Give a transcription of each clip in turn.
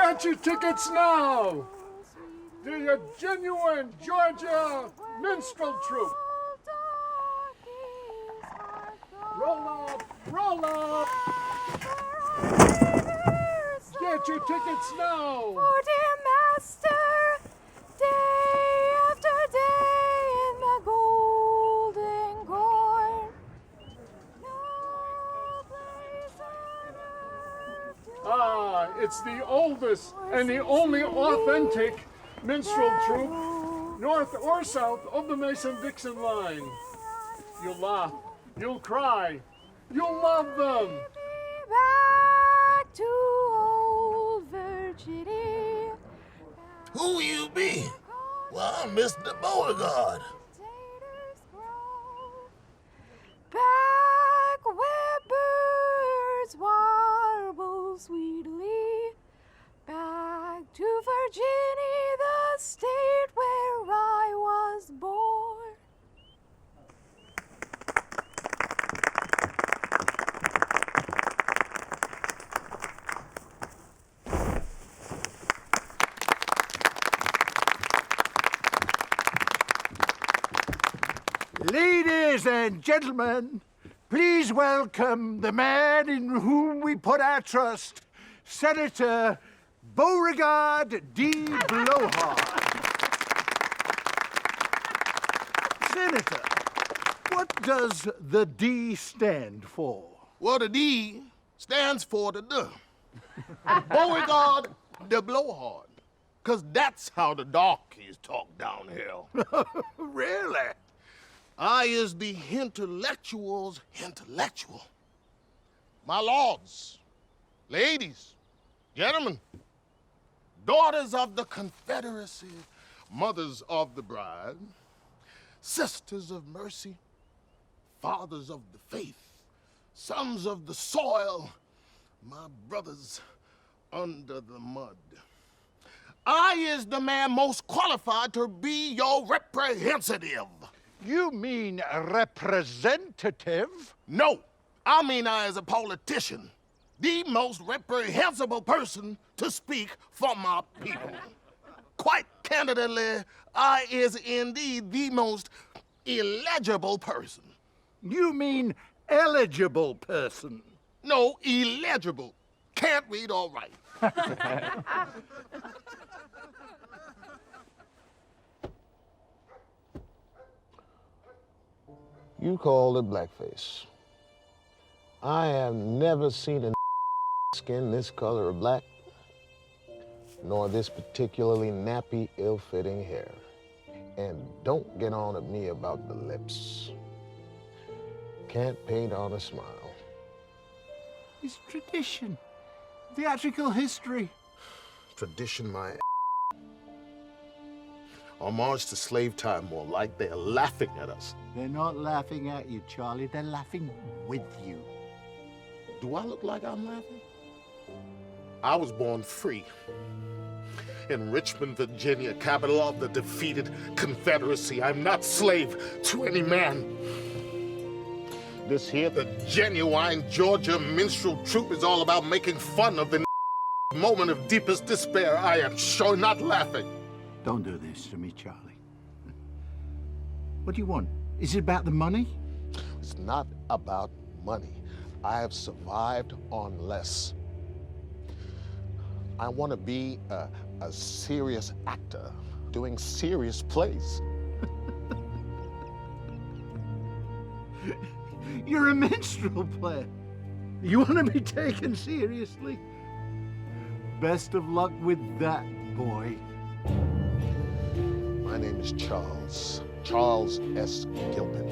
Get your tickets now! The genuine Georgia minstrel troupe. Roll up, roll up! Get your tickets now! Oh, dear master, day after day in the golden corn. No place on earth to Ah, it's the oldest and the only authentic minstrel troupe, north or south of the Mason-Dixon line. You'll laugh, you'll cry, you'll love them. be back to old Virginia. Who you be? Well, I'm Mr. Beauregard. Potatoes grow back where birds warble sweetly. Back to Virginia, the state where I was born. Ladies and gentlemen, please welcome the man in whom we put our trust, Senator Beauregard D. Blowhard. Senator, what does the D stand for? Well, the D stands for the Beauregard the Blowhard. Cause that's how the darkies talk downhill. Really? I is the intellectual's intellectual. My lords, ladies, gentlemen, daughters of the Confederacy, mothers of the bride, sisters of mercy, fathers of the faith, sons of the soil, my brothers under the mud. I is the man most qualified to be your representative. You mean representative? No, I mean I as a politician, the most reprehensible person to speak for my people. Quite candidly, I is indeed the most illegible person. You mean eligible person? No, illegible. Can't read or write. You call it blackface. I have never seen a skin this color of black, nor this particularly nappy, ill-fitting hair. And don't get on at me about the lips. Can't paint on a smile. It's tradition. Theatrical history. Tradition, my homage to slave time, more like they're laughing at us. They're not laughing at you, Charlie. They're laughing with you. Do I look like I'm laughing? I was born free in Richmond, Virginia, capital of the defeated Confederacy. I'm not slave to any man. This here, the genuine Georgia minstrel troupe, is all about making fun of the moment of deepest despair. I am sure not laughing. Don't do this to me, Charlie. What do you want? Is it about the money? It's not about money. I have survived on less. I want to be a serious actor doing serious plays. You're a minstrel player. You want to be taken seriously? Best of luck with that, boy. My name is Charles S. Gilpin,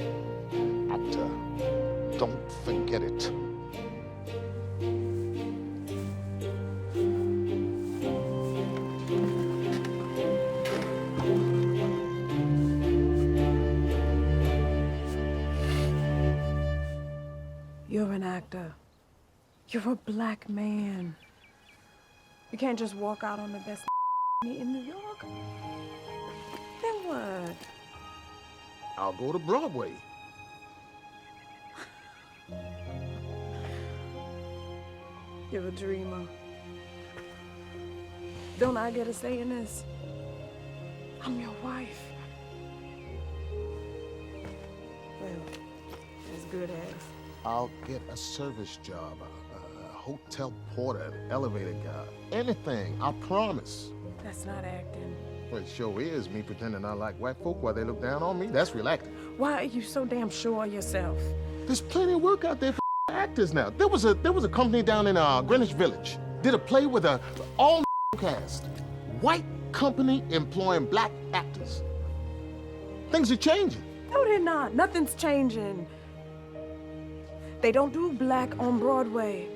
actor. Don't forget it. You're an actor. You're a black man. You can't just walk out on the best in New York. Then what? I'll go to Broadway. You're a dreamer. Don't I get a say in this? I'm your wife. Well, as good as. I'll get a service job, a hotel porter, an elevator guy, anything, I promise. That's not acting. Well, it sure is me pretending I like white folk while they look down on me. That's real acting. Why are you so damn sure of yourself? There's plenty of work out there for actors now. There was a company down in Greenwich Village. Did a play with a all cast. White company employing black actors. Things are changing. No, they're not. Nothing's changing. They don't do black on Broadway.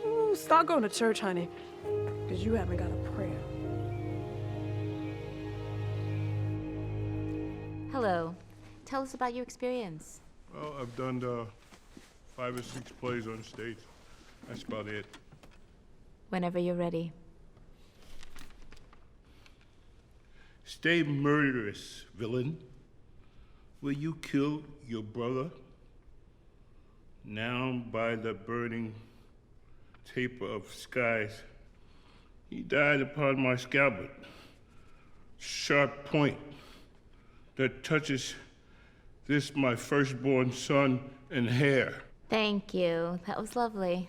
Ooh, start going to church, honey, because you haven't got a prayer. Hello. Tell us about your experience. Well, I've done 5 or 6 plays on stage. That's about it. Whenever you're ready. Stay murderous, villain. Will you kill your brother? Now by the burning taper of skies, he died upon my scabbard. Sharp point that touches this my firstborn son and hair. Thank you. That was lovely.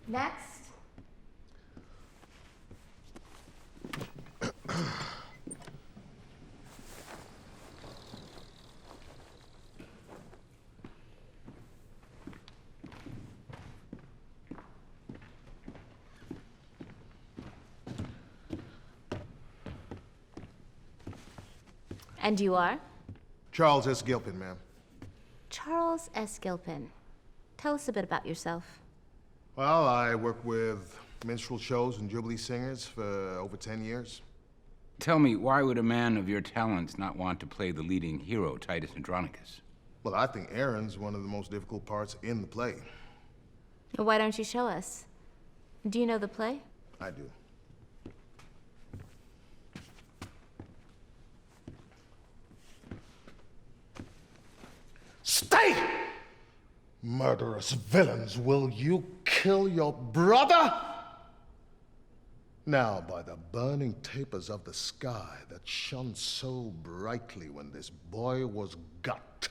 Next. And you are? Charles S. Gilpin, ma'am. Charles S. Gilpin. Tell us a bit about yourself. Well, I worked with minstrel shows and Jubilee singers for over 10 years. Tell me, why would a man of your talents not want to play the leading hero, Titus Andronicus? Well, I think Aaron's one of the most difficult parts in the play. Why don't you show us? Do you know the play? I do. Stay! Murderous villains, will you kill your brother? Now, by the burning tapers of the sky that shone so brightly when this boy was gut,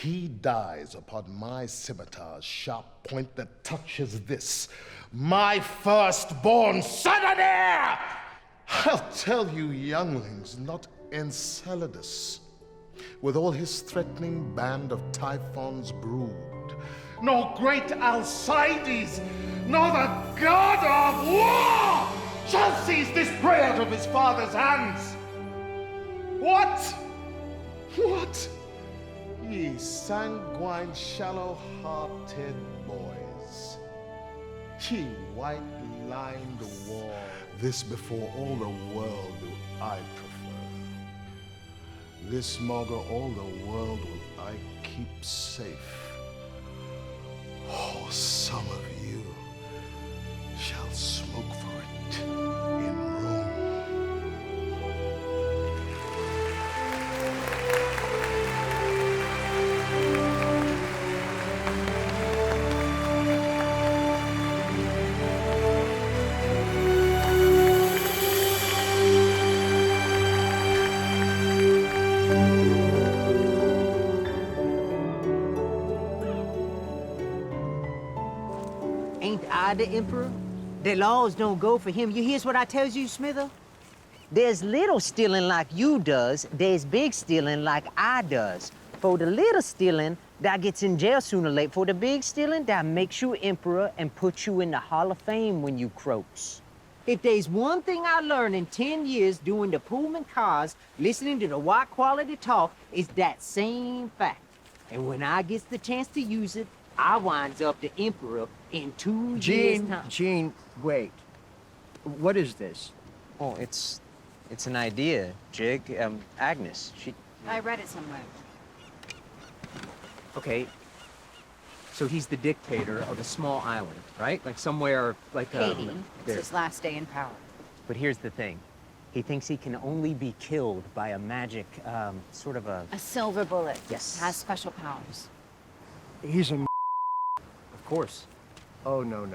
he dies upon my scimitar's sharp point that touches this, my firstborn son and heir! I'll tell you, younglings, not Enceladus, with all his threatening band of Typhon's brood, nor great Alcides, nor the god of war shall seize this prey out of his father's hands. What? What? Ye sanguine, shallow-hearted boys, ye white-lined wall, this before all the world do I prefer. This maugre all the world will I keep safe. Oh, some of you shall smoke for it in Rome. Ain't I the emperor? The laws don't go for him. You hears what I tells you, Smither? There's little stealing like you does. There's big stealing like I does. For the little stealing, that gets in jail sooner or late. For the big stealing, that makes you emperor and puts you in the Hall of Fame when you croaks. If there's one thing I learned in 10 years doing the Pullman cars, listening to the white quality talk, is that same fact. And when I gets the chance to use it, I winds up the emperor in 2 years' time. Gene, wait. What is this? Oh, it's an idea, Jig. Agnes, I read it somewhere. Okay. So he's the dictator of a small island, right? Like somewhere like Haiti. It's there. his last day in power. But here's the thing. He thinks he can only be killed by a magic, sort of a... A silver bullet. Yes. Has special powers. He's a Of course. Oh, no.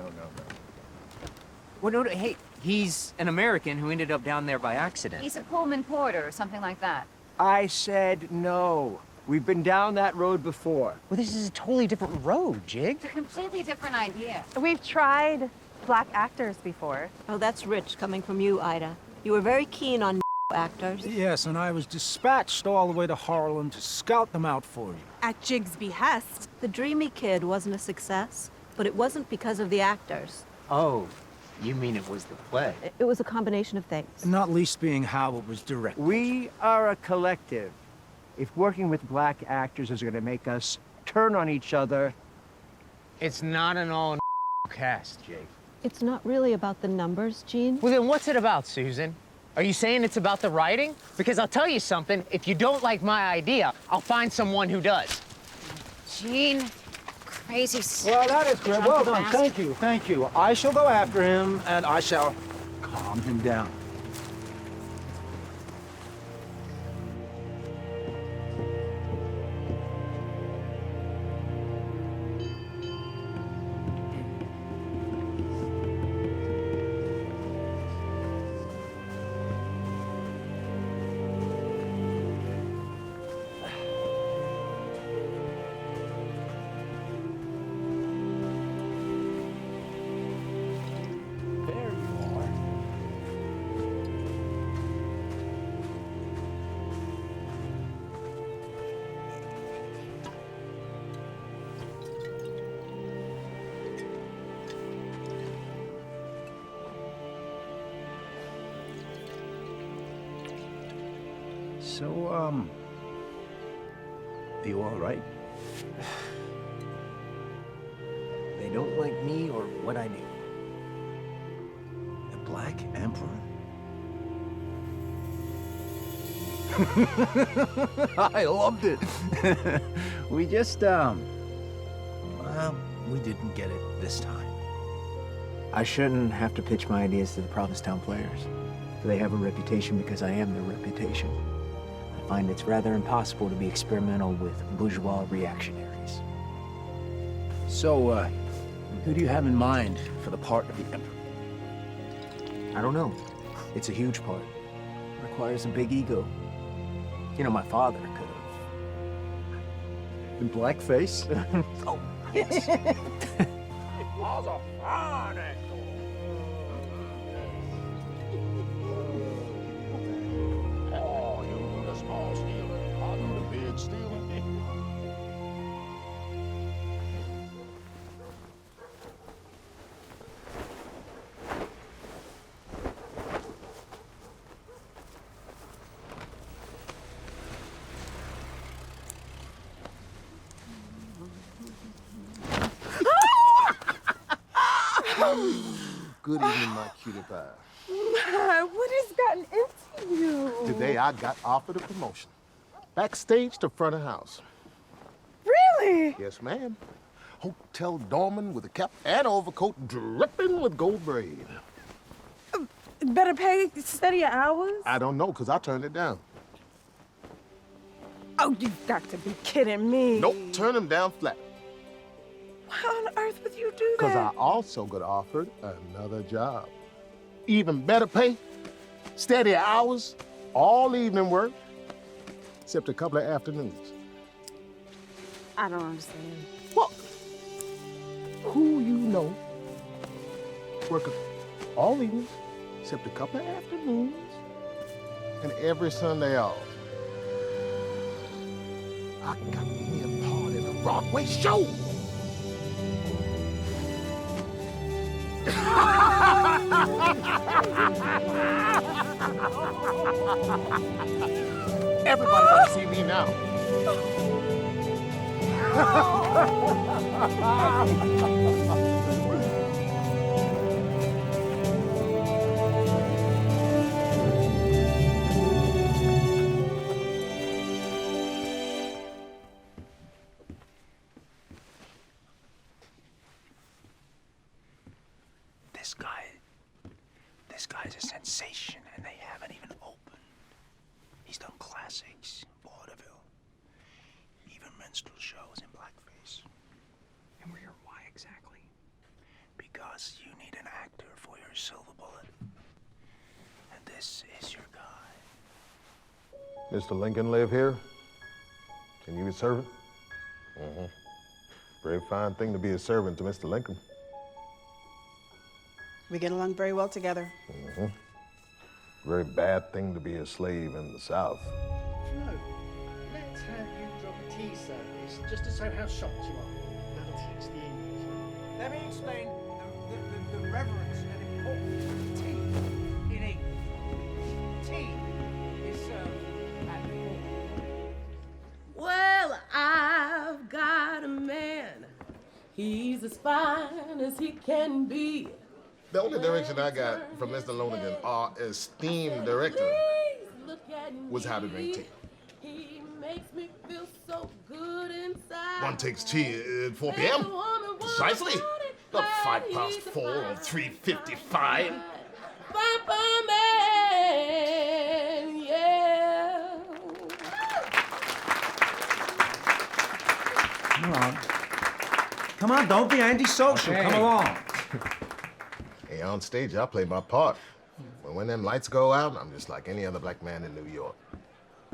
Well, no, hey, he's an American who ended up down there by accident. He's a Pullman porter or something like that. I said no. We've been down that road before. Well, this is a totally different road, Jig. It's a completely different idea. We've tried black actors before. Oh, that's rich coming from you, Ida. You were very keen on actors. Yes, and I was dispatched all the way to Harlem to scout them out for you. At Jig's behest. The Dreamy Kid wasn't a success, but it wasn't because of the actors. Oh, you mean it was the play? It was a combination of things. Not least being how it was directed. We are a collective. If working with black actors is going to make us turn on each other... It's not an all cast, Jake. It's not really about the numbers, Gene. Well, then what's it about, Susan? Are you saying it's about the writing? Because I'll tell you something, if you don't like my idea, I'll find someone who does. Gene, crazy. Well, that is great. Well done. Thank you. I shall go after him, and I shall calm him down. So, are you all right? They don't like me or what I do. The Black Emperor? I loved it. We just, well, we didn't get it this time. I shouldn't have to pitch my ideas to the Provincetown players. They have a reputation because I am their reputation. I find it's rather impossible to be experimental with bourgeois reactionaries. So, who do you have in mind for the part of the Emperor? I don't know. It's a huge part. It requires a big ego. You know, my father could have. In blackface? Oh, yes. Was a fine actor. Oh, you do the small stealing, I'll do the big stealing. Good evening, my cutie pie. What has gotten into you? Today I got offered a promotion. Backstage to front of house. Really? Yes, ma'am. Hotel doorman with a cap and overcoat dripping with gold braid. Better pay, steady hours? I don't know, because I turned it down. Oh, you've got to be kidding me. Nope, turn him down flat. Why on earth would you do that? Because I also got offered another job. Even better pay, steady hours, all evening work, except a couple of afternoons. I don't understand. What? Who you know working all evening, except a couple of afternoons, and every Sunday off. I got me a part in a Broadway show. Everybody wants to see me now. This guy's a sensation, and they haven't even opened. He's done classics, vaudeville, even minstrel shows in blackface. And we're your Exactly. Because you need an actor for your silver bullet. And this is your guy. Mr. Lincoln live here? Can you be a servant? Very fine thing to be a servant to Mr. Lincoln. We get along very well together. Very bad thing to be a slave in the South. No, let's have you drop a tea service just to show how shocked you are. That'll teach the English. Let me explain the reverence and importance of tea in England. Tea is served at full. Well, I've got a man. He's as fine as he can be. The only direction I got from Mr. Lonergan, our esteemed director, was how to drink tea. He makes me feel so good inside. One takes tea at 4 p.m. Precisely. Not 4:05 or 3:55. Papa man, yeah. Come on. Come on, don't be antisocial. Okay. Come along. Hey, on stage, I play my part. But when them lights go out, I'm just like any other black man in New York.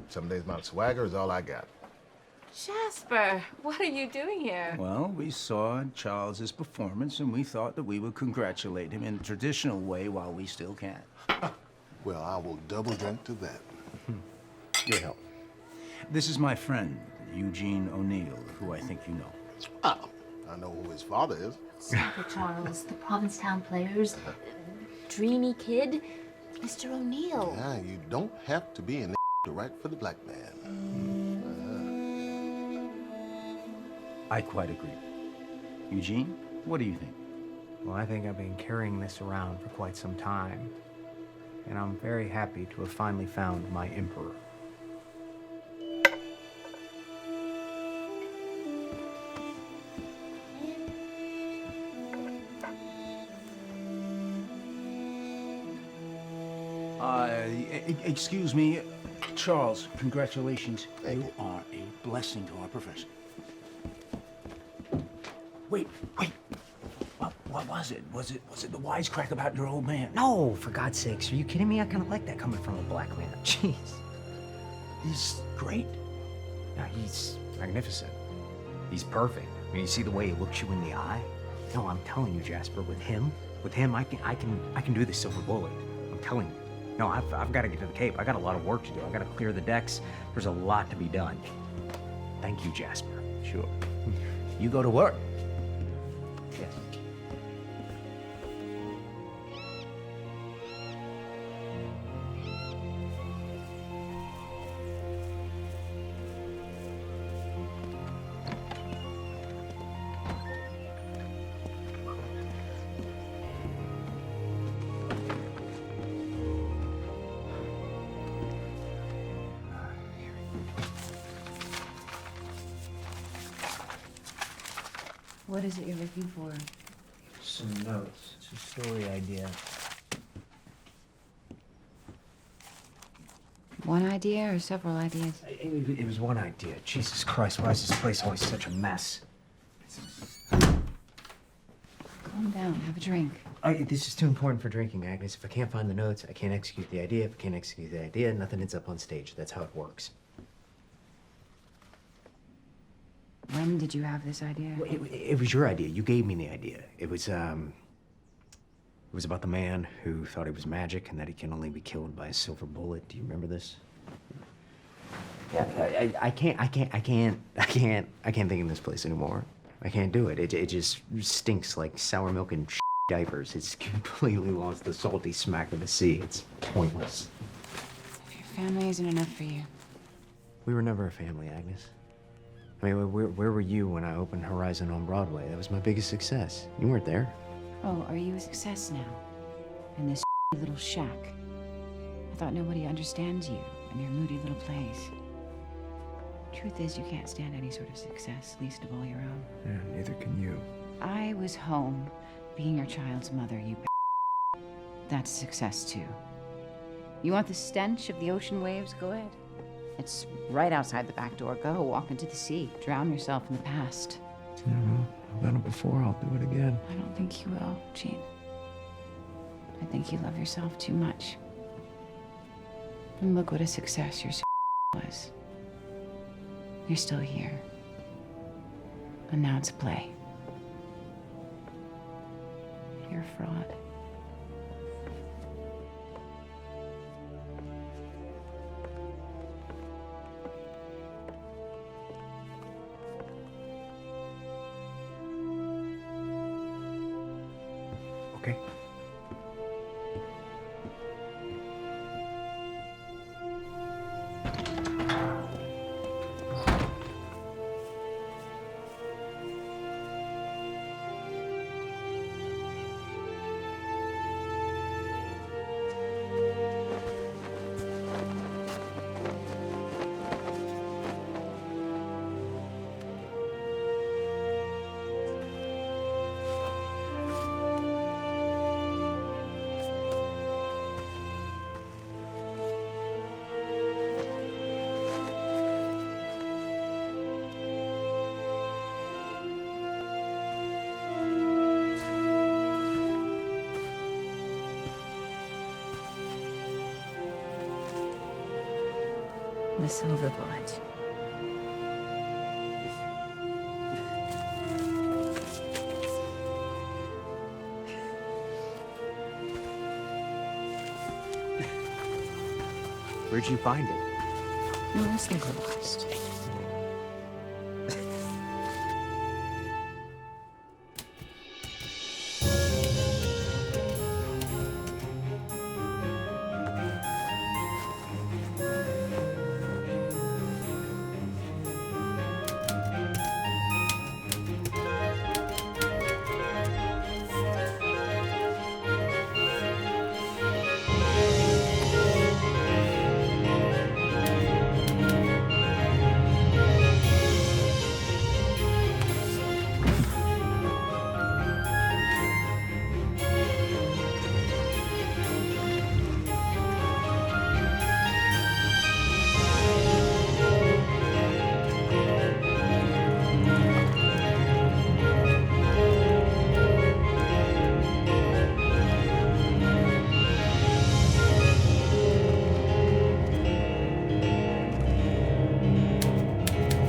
Some days my swagger is all I got. Jasper, what are you doing here? Well, we saw Charles's performance, and we thought that we would congratulate him in the traditional way while we still can. Well, I will double drink to that. Your help. This is my friend, Eugene O'Neill, who I think you know. Oh, I know who his father is. Uncle Charles, the Provincetown Players, dreamy kid, Mr. O'Neill. Yeah, you don't have to be an to write for the black man. I quite agree. Eugene, what do you think? Well, I think I've been carrying this around for quite some time, and I'm very happy to have finally found my emperor. Excuse me, Charles, congratulations. You are a blessing to our profession. Wait. What was it? Was it the wisecrack about your old man? No, for God's sakes, are you kidding me? I kind of like that coming from a black man. Jeez. He's great. Yeah, he's magnificent. He's perfect. I mean, you see the way he looks you in the eye? No, I'm telling you, Jasper, with him, I can do the silver bullet. I'm telling you. No, I've got to get to the Cape. I got a lot of work to do. I got to clear the decks. There's a lot to be done. Thank you, Jasper. Sure. You go to work. Yes. What is it you're looking for? Some notes. It's a story idea. One idea or several ideas? It was one idea. Jesus Christ, why is this place always such a mess? Calm down, have a drink. This is too important for drinking, Agnes. If I can't find the notes, I can't execute the idea. If I can't execute the idea, nothing ends up on stage. That's how it works. When did you have this idea? Well, it was your idea. You gave me the idea. It was about the man who thought he was magic and that he can only be killed by a silver bullet. Do you remember this? Yeah, I can't think in this place anymore. I can't do it. It just stinks like sour milk and diapers. It's completely lost the salty smack of the sea. It's pointless. If your family isn't enough for you. We were never a family, Agnes. I mean, where were you when I opened Horizon on Broadway? That was my biggest success. You weren't there. Oh, are you a success now? In this little shack? I thought nobody understands you and your moody little plays. Truth is, you can't stand any sort of success, least of all your own. Yeah, neither can you. I was home, being your child's mother, you That's success, too. You want the stench of the ocean waves? Go ahead. It's right outside the back door. Go, walk into the sea. Drown yourself in the past. I've done it before, I'll do it again. I don't think you will, Gene. I think you love yourself too much. And look what a success your was. You're still here. And now it's a play. You're a fraud. Okay. The silver bullet. Where'd you find it? No, it's never lost.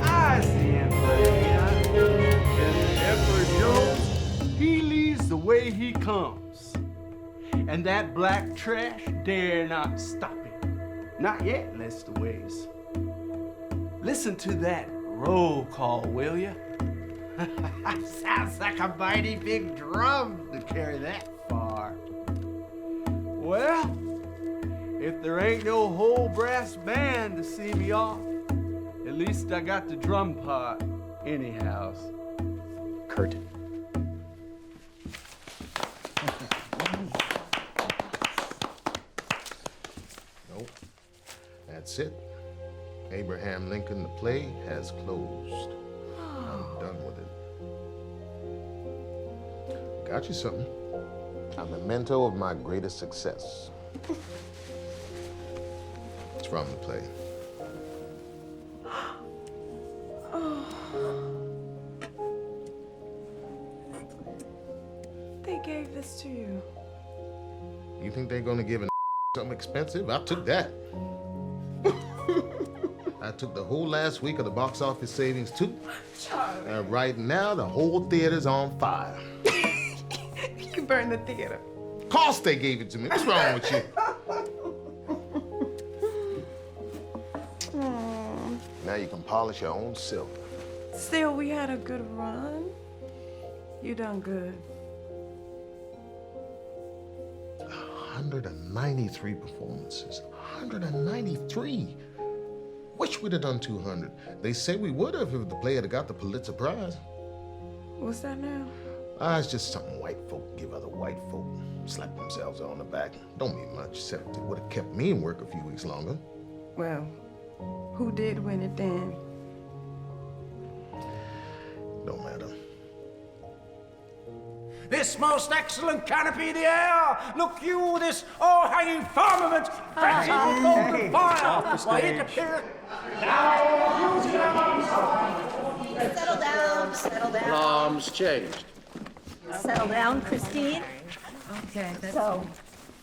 I see him, and Emperor Jones, he leads the way he comes. And that black trash dare not stop him. Not yet, Lester Ways. Listen to that roll call, will ya? Sounds like a mighty big drum to carry that far. Well, if there ain't no whole brass band to see me off, at least I got the drum part, anyhow. Curtain. Nope. That's it. Abraham Lincoln, the play has closed. I'm done with it. Got you something. A memento of my greatest success. It's from the play. They gave this to you. You think they're gonna give a something expensive? I took that. I took the whole last week of the box office savings too. Charlie. And right now, the whole theater's on fire. You burned the theater. Of course they gave it to me. What's wrong with you? Now you can polish your own silver. Still, we had a good run. You done good. 193 performances. 193. Wish we'd have done 200. They say we would have if the play had got the Pulitzer Prize. What's that now? It's just something white folk give other white folk. Slap themselves on the back. Don't mean much, except it would have kept me in work a few weeks longer. Well, who did win it then? Don't matter. This most excellent canopy in the air! Look you, this all-hanging firmament, fretted with golden fire! Why it appeareth now, Settle down, settle down. Alarms changed. Settle down, Christine. Okay, that's So,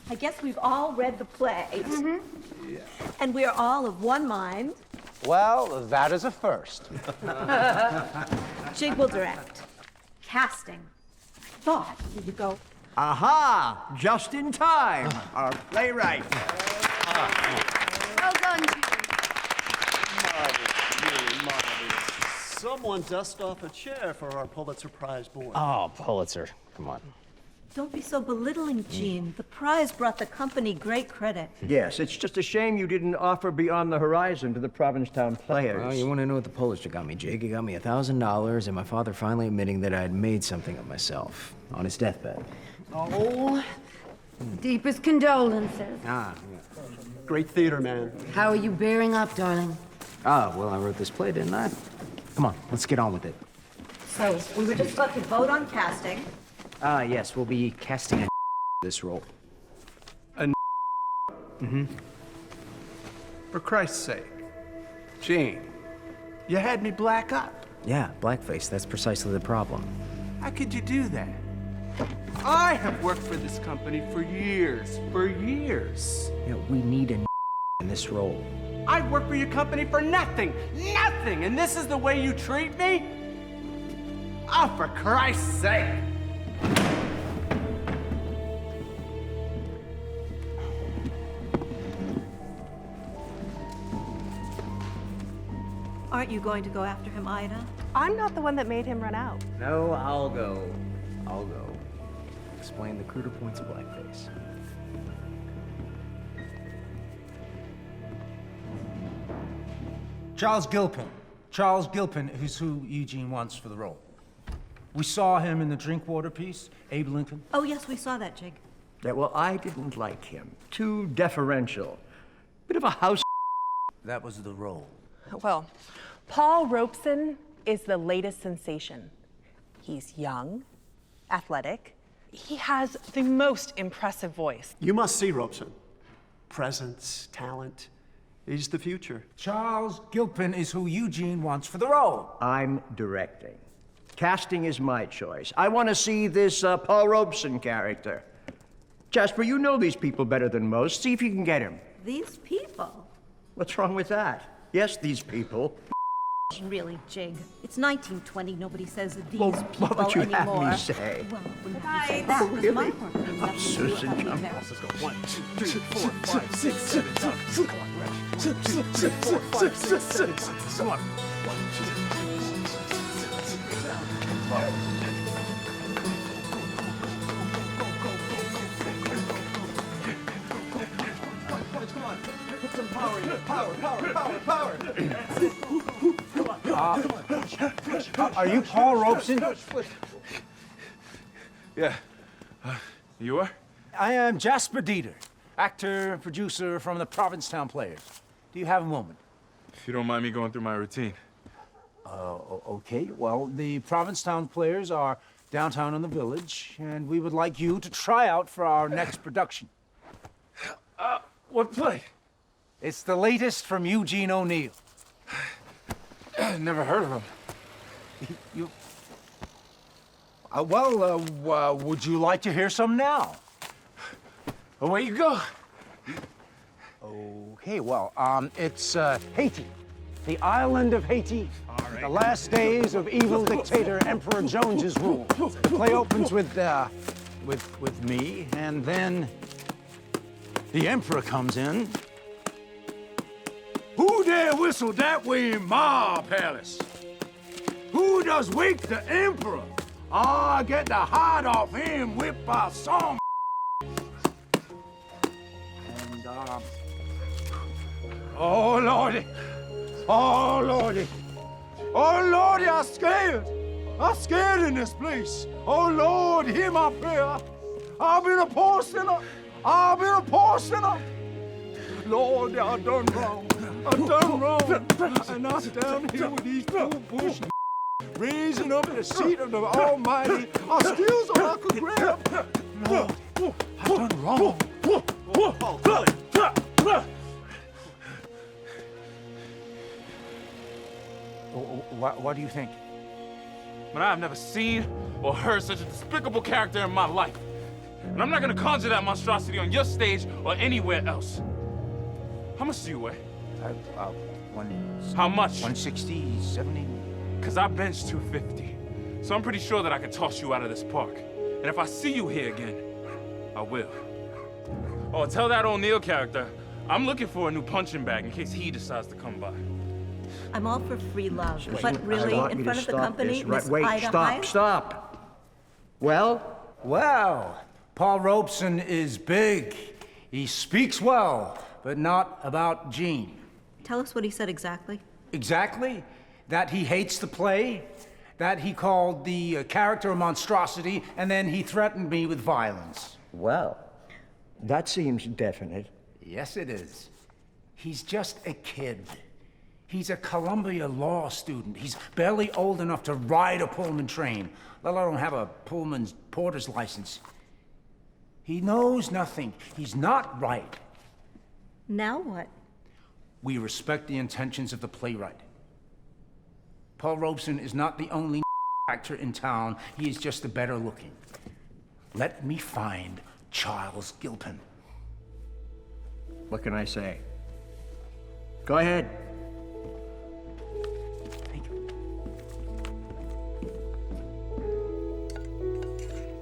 I guess we've all read the play. And we are all of one mind. Well, that is a first. Jig will direct. Casting. Thought we would go. Aha! Just in time. Our playwright. Well done, Someone dust off a chair for our Pulitzer Prize boy. Oh, Pulitzer. Come on. Don't be so belittling, Gene. The prize brought the company great credit. Yes, it's just a shame you didn't offer Beyond the Horizon to the Provincetown Players. Well, you want to know what the Pulitzer got me, Jake? He got me $1,000 and my father finally admitting that I'd made something of myself on his deathbed. Oh, deepest condolences. Ah, Great theater, man. How are you bearing up, darling? well, I wrote this play, didn't I? Come on, let's get on with it. So, we were just about to vote on casting. Yes, we'll be casting a this role. For Christ's sake. Gene, you had me black up. Yeah, blackface, that's precisely the problem. How could you do that? I have worked for this company for years. For years. Yeah, we need a in this role. I work for your company for nothing. Nothing! And this is the way you treat me? Oh, for Christ's sake! Aren't you going to go after him, Ida? I'm not the one that made him run out. No, I'll go. I'll go. Explain the cruder points of blackface. Charles Gilpin. Charles Gilpin is who Eugene wants for the role. We saw him in the Drinkwater piece, Abe Lincoln. Oh, yes, we saw that, Jig. Yeah, well, I didn't like him. Too deferential. Bit of a house. That was the role. Well, Paul Robeson is the latest sensation. He's young, athletic. He has the most impressive voice. You must see Robeson. Presence, talent. He's the future. Charles Gilpin is who Eugene wants for the role. I'm directing. Casting is my choice. I want to see this Paul Robeson character. Jasper, you know these people better than most. See if you can get him. These people? What's wrong with that? Yes, these people. Really, Jig. It's 1920. Nobody says these Well, people what would you anymore. have me say? Well, when you say that, was my part. Oh, Susan, jump. Let's go. 1, 2, 3, 4, 5, 6, 7, 8. Come on, ready? 6, 4, 5, 6, 7, 8. Come on. 1, 2, 3. Put some power in it. Power, power, power, power. Come on. Are you Paul Robeson? Yeah. You are? I am Jasper Dieter, actor and producer from the Provincetown Players. Do you have a moment? If you don't mind me going through my routine. Okay. Well, the Provincetown Players are downtown in the village, and we would like you to try out for our next production. What play? It's the latest from Eugene O'Neill. Never heard of him. You... would you like to hear some now? Away you go. Okay, well, it's Haiti. The island of Haiti. The last days of evil dictator Emperor Jones's rule. The play opens with me, and then the Emperor comes in. Who dare whistle that way in my palace? Who does wake the emperor? I get the heart off him with my song. And, oh, Lordy. Oh, Lordy. Oh, Lordy, I'm scared. I'm scared in this place. Oh, Lord, hear my prayer. I've been a poor sinner. I've been a poor sinner. Lord, I done wrong. I done wrong. And I'm down here with these poor bush raising up the seat of the Almighty. I steals all I could grab. Lord, I done wrong. what do you think? but I have never seen or heard such a despicable character in my life. And I'm not gonna conjure that monstrosity on your stage or anywhere else. How much do you weigh? How much? 160, 70. Because I bench 250. So I'm pretty sure that I can toss you out of this park. And if I see you here again, I will. Oh, tell that O'Neill character, I'm looking for a new punching bag in case he decides to come by. I'm all for free love, Susan, but really, I want in you front to of the stop company, this. Right, Miss wait, Ida stop, Hyde? stop. Well, Paul Robeson is big. He speaks well, but not about Jean. Tell us what he said exactly. Exactly? That he hates the play, that he called the character a monstrosity, and then he threatened me with violence. Well, that seems definite. Yes, it is. He's just a kid. He's a Columbia law student. He's barely old enough to ride a Pullman train, let alone have a Pullman's porter's license. He knows nothing. He's not right. Now what? We respect the intentions of the playwright. Paul Robeson is not the only actor in town. He is just the better looking. Let me find Charles Gilpin. What can I say? Go ahead.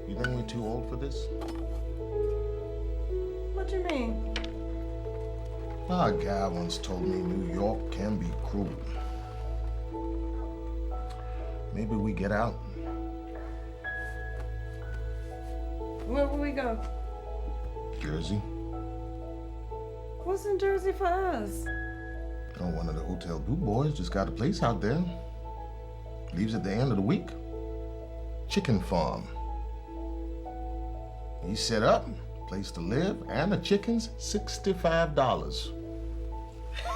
You think we're too old for this? What do you mean? A guy once told me New York can be cruel. Maybe we get out. Where will we go? Jersey. What's in Jersey for us? Oh, one of the Hotel Blue Boys just got a place out there. Leaves at the end of the week. Chicken farm. He's set up, place to live, and the chickens, $65.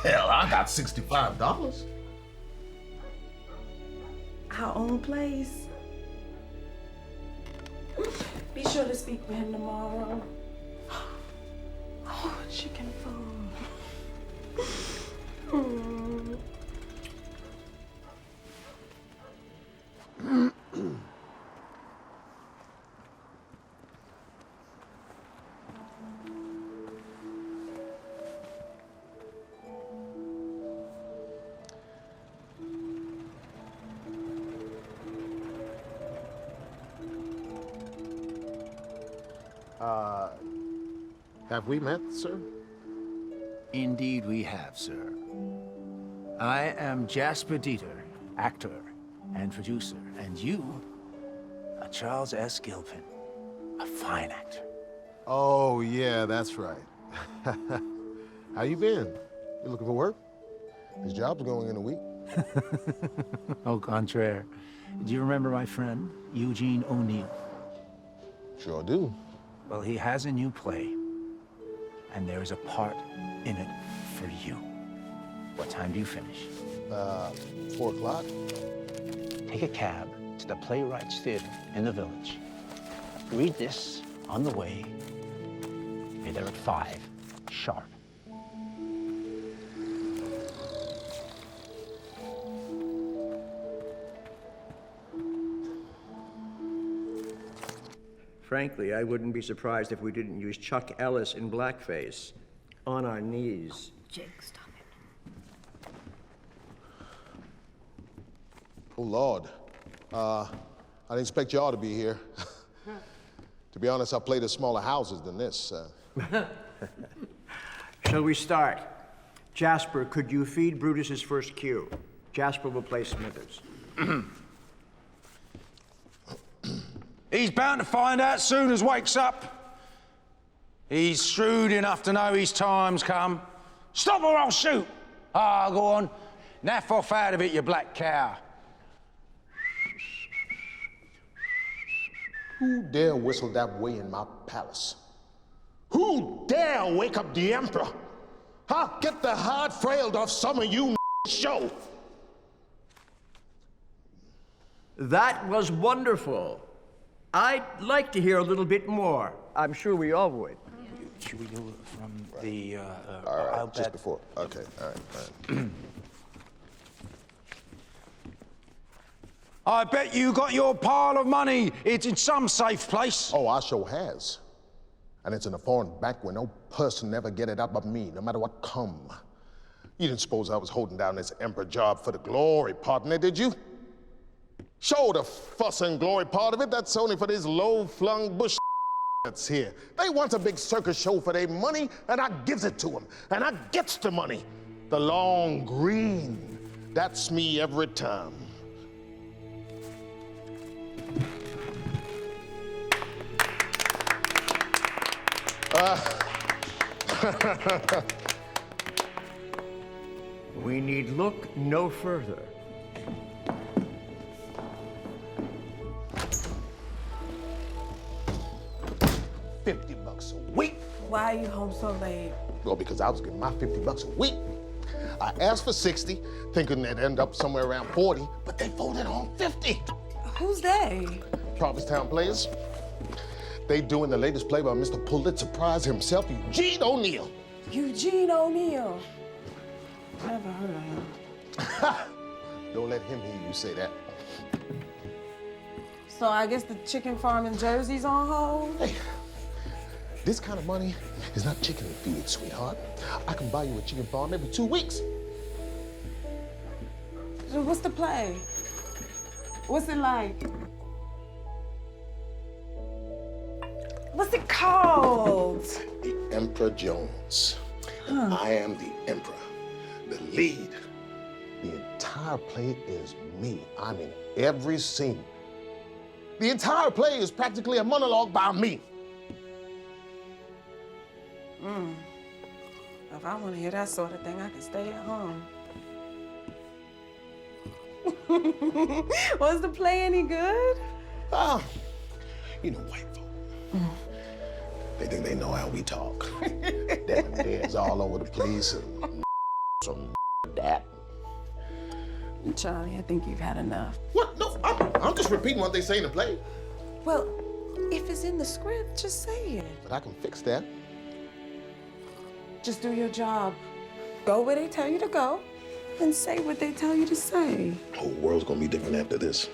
Hell, I got $65. Our own place. Be sure to speak with him tomorrow. Oh, chicken farm. Have we met, sir? Indeed we have, sir. I am Jasper Dieter, actor and producer, and you are Charles S. Gilpin, a fine actor. Oh, yeah, that's right. How you been? You looking for work? This job's going in a week. Au contraire. Do you remember my friend, Eugene O'Neill? Sure do. Well, he has a new play, and there is a part in it for you. What time do you finish? 4 o'clock. Take a cab to the Playwrights Theater in the Village. Read this on the way. Be there at 5 sharp. Frankly, I wouldn't be surprised if we didn't use Chuck Ellis in blackface. On our knees. Jake, stop it. Oh, Lord. I didn't expect y'all to be here. To be honest, I played at smaller houses than this. Shall we start? Jasper, could you feed Brutus's first cue? Jasper will play Smithers. He's bound to find out soon as wakes up. He's shrewd enough to know his time's come. Stop or I'll shoot! Ah, go on. Naff off out of it, you black cow. Who dare whistle that way in my palace? Who dare wake up the emperor? Huh? Get the hard frailed off some of you show. That was wonderful. I'd like to hear a little bit more. I'm sure we all would. Should we do it from the, all right, I'll just bet. before. Okay, all right. I bet you got your pile of money. It's in some safe place. Oh, I sure has. And it's in a foreign bank where no person ever get it out but me, no matter what come. You didn't suppose I was holding down this emperor job for the glory, partner, did you? Show the fuss and glory part of it. That's only for these low-flung bush that's here. They want a big circus show for their money, and I gives it to them. And I gets the money. The long green. That's me every time. We need look no further. $50 a week. Why are you home so late? Well, because I was getting my $50 a week. I asked for 60, thinking they'd end up somewhere around 40, but they voted on 50. Who's they? Provincetown Players. They doing the latest play by Mr. Pulitzer Prize himself, Eugene O'Neill. Eugene O'Neill. Never heard of him. Don't let him hear you say that. So I guess the chicken farm in Jersey's on hold? Hey, this kind of money is not chicken feed, sweetheart. I can buy you a chicken farm every 2 weeks. So what's the play? What's it like? What's it called? The Emperor Jones. Huh. I am the emperor, the lead. The entire play is me. I'm in every scene. The entire play is practically a monologue by me. If I want to hear that sort of thing, I can stay at home. Was the play any good? Ah, you know white folk. They think they know how we talk. Them and theirs all over the place and some that. Charlie, I think you've had enough. What? No, I'm just repeating what they say in the play. Well, if it's in the script, just say it. But I can fix that. Just do your job. Go where they tell you to go and say what they tell you to say. The whole world's gonna be different after this.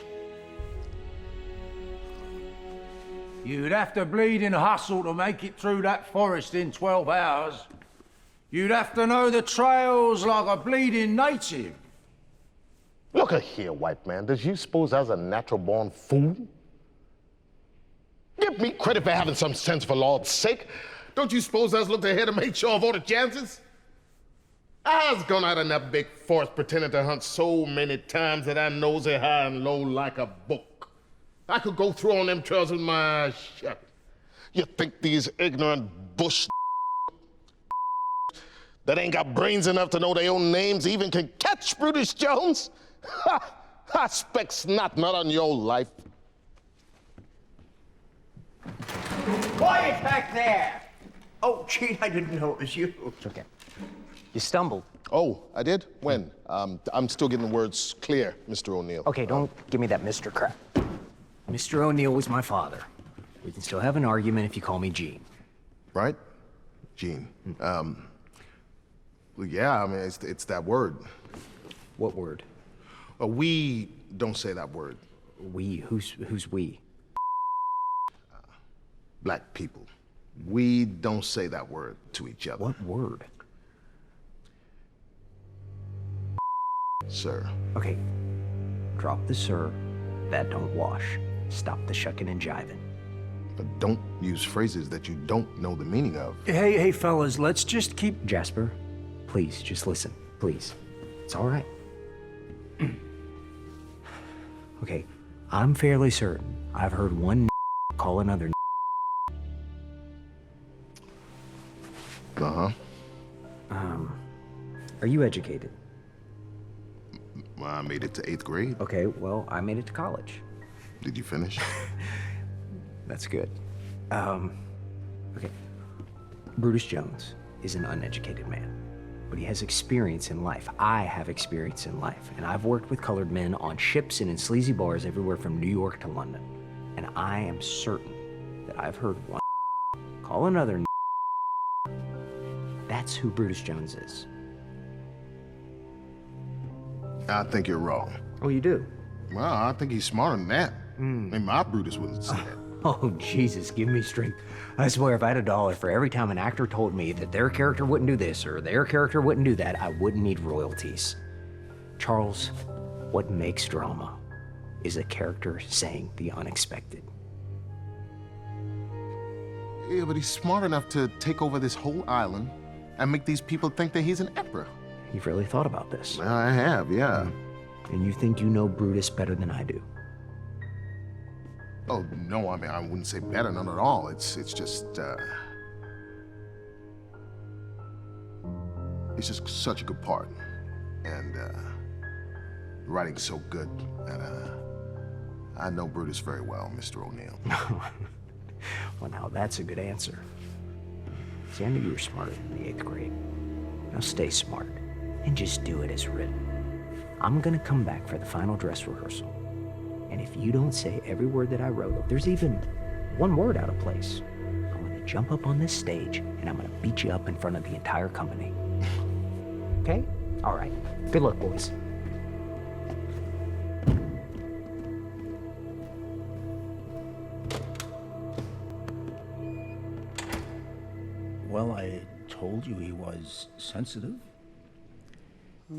You'd have to bleeding hustle to make it through that forest in 12 hours. You'd have to know the trails like a bleeding native. Look here, white man. Does you suppose I was a natural-born fool? Give me credit for having some sense, for Lord's sake. Don't you suppose I was looked ahead and made sure of all the chances? I was gone out in that big forest pretending to hunt so many times that I nosy high and low like a book. I could go through on them trails with my eyes shut. You think these ignorant bush that ain't got brains enough to know their own names even can catch Brutus Jones? Ha! I specs not on your life. Quiet back there! Oh, gee, I didn't know it was you. It's okay. You stumbled. Oh, I did? When? I'm still getting the words clear, Mr. O'Neill. Okay, don't give me that Mr. crap. Mr. O'Neill was my father. We can still have an argument if you call me Gene. Right? Gene. Well, yeah, I mean, it's that word. What word? We don't say that word. We? Who's we? Black people. We don't say that word to each other. What word? Sir. Okay, drop the sir. That don't wash. Stop the shucking and jiving. But don't use phrases that you don't know the meaning of. Hey, fellas, let's just keep... Jasper, please, just listen, please. It's all right. Okay, I'm fairly certain I've heard one call another. Uh-huh. Are you educated? Well, I made it to 8th grade. Okay, well, I made it to college. Did you finish? That's good. Okay. Brutus Jones is an uneducated man, but he has experience in life. I have experience in life, and I've worked with colored men on ships and in sleazy bars everywhere from New York to London. And I am certain that I've heard one call another. That's who Brutus Jones is. I think you're wrong. Oh, you do? Well, I think he's smarter than that. And my Brutus wouldn't say that. Oh, Jesus, give me strength. I swear, if I had $1 for every time an actor told me that their character wouldn't do this or their character wouldn't do that, I wouldn't need royalties. Charles, what makes drama is a character saying the unexpected. Yeah, but he's smart enough to take over this whole island and make these people think that he's an emperor. You've really thought about this? Well, I have, yeah. And you think you know Brutus better than I do? Oh, no, I mean, I wouldn't say better, not at all. It's just such a good part. And, the writing's so good that, I know Brutus very well, Mr. O'Neill. Well, now that's a good answer. See, I knew you were smarter than the 8th grade. Now stay smart and just do it as written. I'm gonna come back for the final dress rehearsal. And if you don't say every word that I wrote, if there's even one word out of place, I'm gonna jump up on this stage and I'm gonna beat you up in front of the entire company. Okay? All right. Good luck, boys. Well, I told you he was sensitive. Come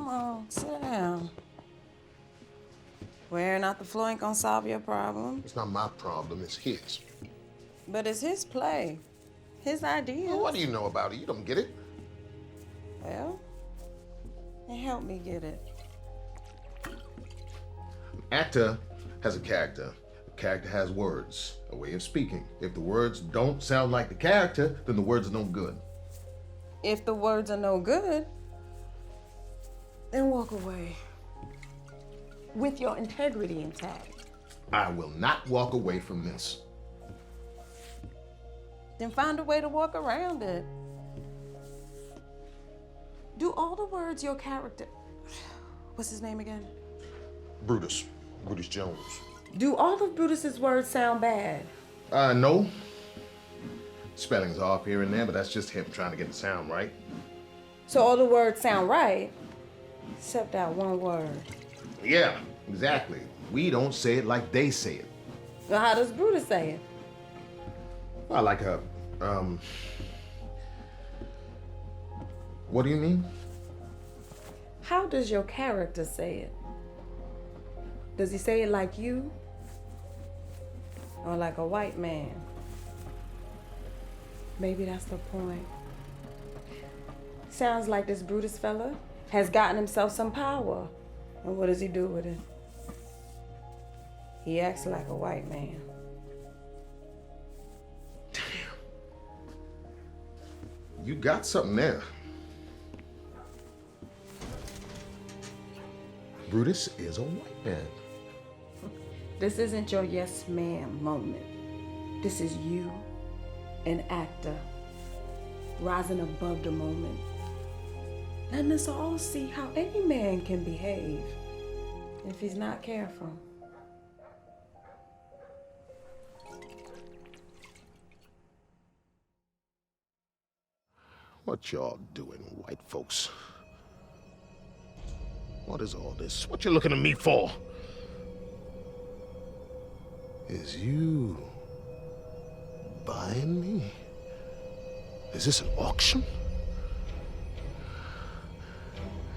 on, sit down. Wearing out the floor ain't gonna solve your problem. It's not my problem, it's his. But it's his play, his idea. Well, what do you know about it? You don't get it. Well, then help me get it. An actor has a character. A character has words, a way of speaking. If the words don't sound like the character, then the words are no good. If the words are no good, then walk away with your integrity intact. I will not walk away from this. Then find a way to walk around it. Do all the words your character... What's his name again? Brutus. Brutus Jones. Do all of Brutus's words sound bad? No. Spelling's off here and there, but that's just him trying to get the sound right. So all the words sound right, except that one word. Yeah, exactly. We don't say it like they say it. Well, how does Brutus say it? I like a, what do you mean? How does your character say it? Does he say it like you? Or like a white man? Maybe that's the point. Sounds like this Brutus fella has gotten himself some power. And what does he do with it? He acts like a white man. You got something there. Brutus is a white man. This isn't your yes ma'am moment. This is you, an actor, rising above the moment. Letting us all see how any man can behave if he's not careful. What y'all doing, white folks? What is all this? What you looking at me for? Is you buying me? Is this an auction?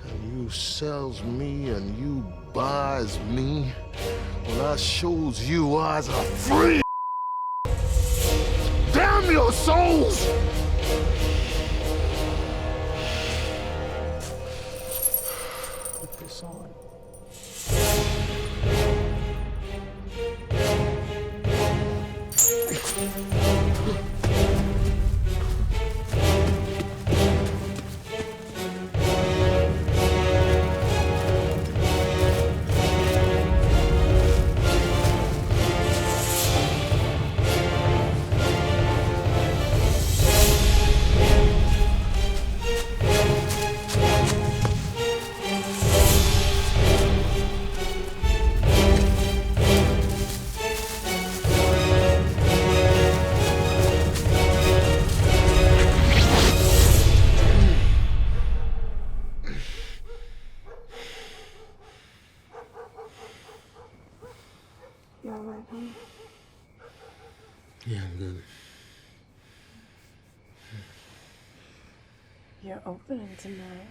And you sells me and you buys me? Well, I shows you eyes are free. Damn your souls! Put this on. You're opening tonight.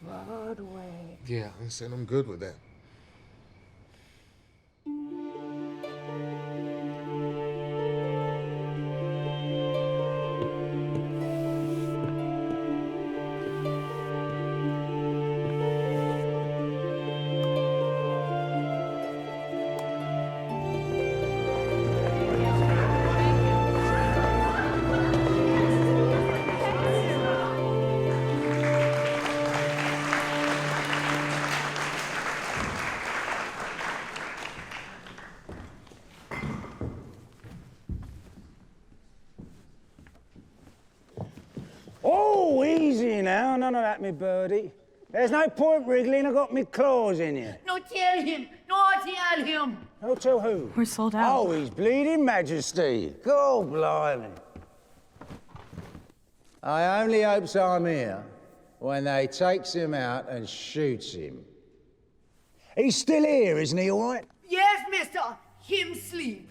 Broadway. Yeah, I said I'm good with that. Oh, easy now. None of that, me birdie. There's no point wriggling. I got me claws in you. No, tell him. No, tell him. No, tell who? We're sold out. Oh, His Bleeding Majesty. God blimey. I only hopes I'm here when they takes him out and shoots him. He's still here, isn't he, all right? Yes, mister. Him sleep.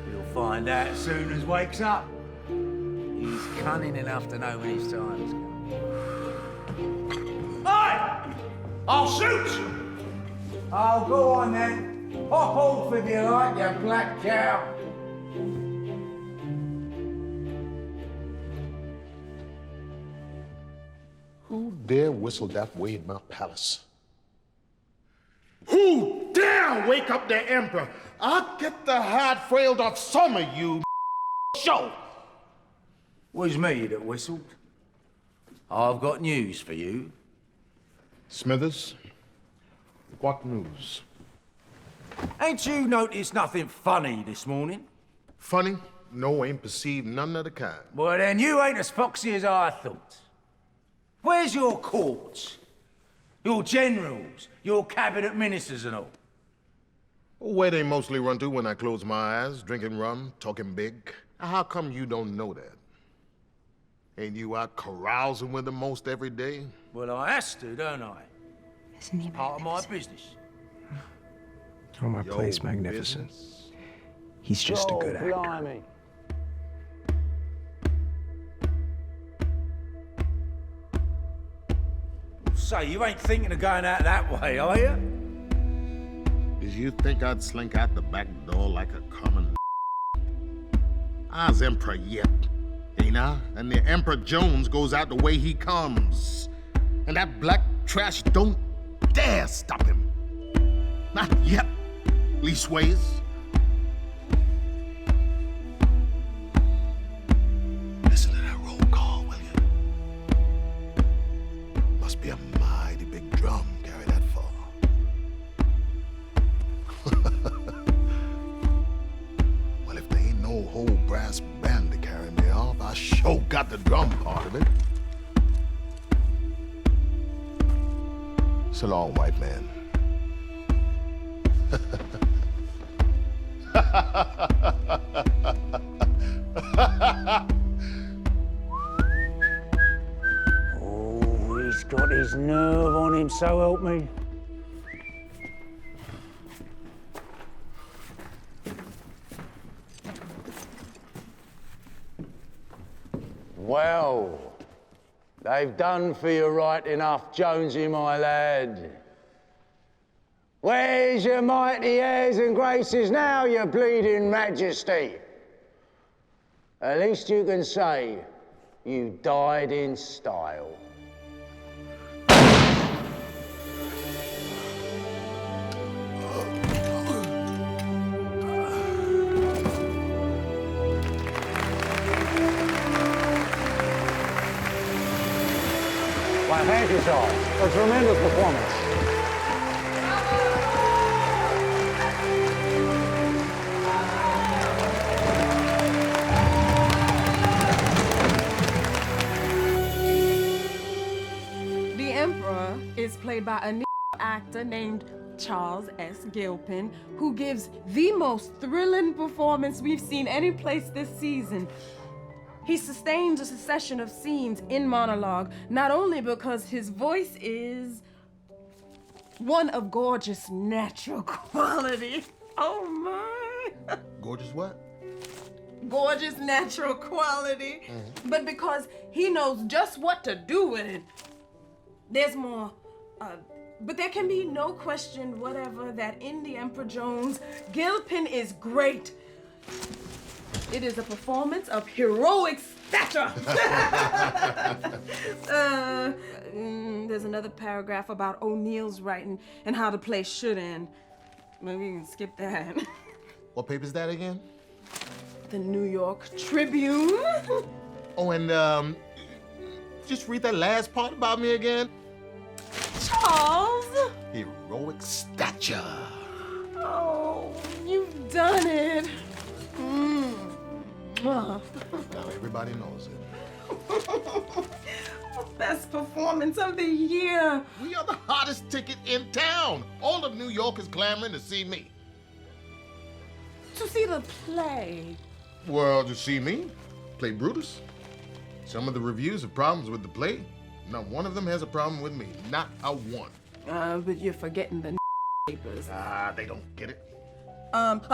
You'll find out as soon as wakes up. He's cunning enough to know when his time's come. Hey! I'll shoot! Oh, go on then. Hop off if you like, you black cow. Who dare whistle that way in my palace? Who dare wake up the emperor? I'll get the heart frailed off some of you, show. Was me that whistled. I've got news for you. Smithers, what news? Ain't you noticed nothing funny this morning? Funny? No, ain't perceived none of the kind. Well, then you ain't as foxy as I thought. Where's your courts? Your generals, your cabinet ministers and all? Where they mostly run to when I close my eyes, drinking rum, talking big. How come you don't know that? Ain't you out carousing with them most every day? Well, I has to, don't I? Isn't he part of my business. Oh, my Yo, play's magnificent. business. He's just a good actor. Blimey. Say, you ain't thinking of going out that way, are you? Did you think I'd slink out the back door like a common I's emperor yet, ain't I? And the Emperor Jones goes out the way he comes. And that black trash don't dare stop him. Not yet, leastways. Listen to that roll call, will you? Must be a mighty big drum carry that far. Well, if there ain't no whole brass band to carry me off, I sure got the drum part of it. So long, white man. Oh, he's got his nerve on him, so help me. Well, they've done for you right enough, Jonesy, my lad. Where's your mighty airs and graces now, your bleeding majesty? At least you can say you died in style. Well, thank you, sir. A tremendous performance. The Emperor is played by a actor named Charles S. Gilpin, who gives the most thrilling performance we've seen any place this season. He sustains a succession of scenes in monologue, not only because his voice is one of gorgeous natural quality, Oh my. Gorgeous what? Gorgeous natural quality. But because he knows just what to do with it. There's more. But there can be no question whatever that in the Emperor Jones, Gilpin is great. It is a performance of heroic stature. There's another paragraph about O'Neill's writing and how the play should end. Maybe you can skip that. What paper's that again? The New York Tribune. Oh, and just read that last part about me again. Charles. Heroic stature. Oh, you've done it. Now everybody knows it. Best performance of the year. We are the hottest ticket in town. All of New York is clamoring to see me. To see the play. Well, to see me play Brutus. Some of the reviews have problems with the play. Not one of them has a problem with me. Not a one. But you're forgetting the papers. They don't get it.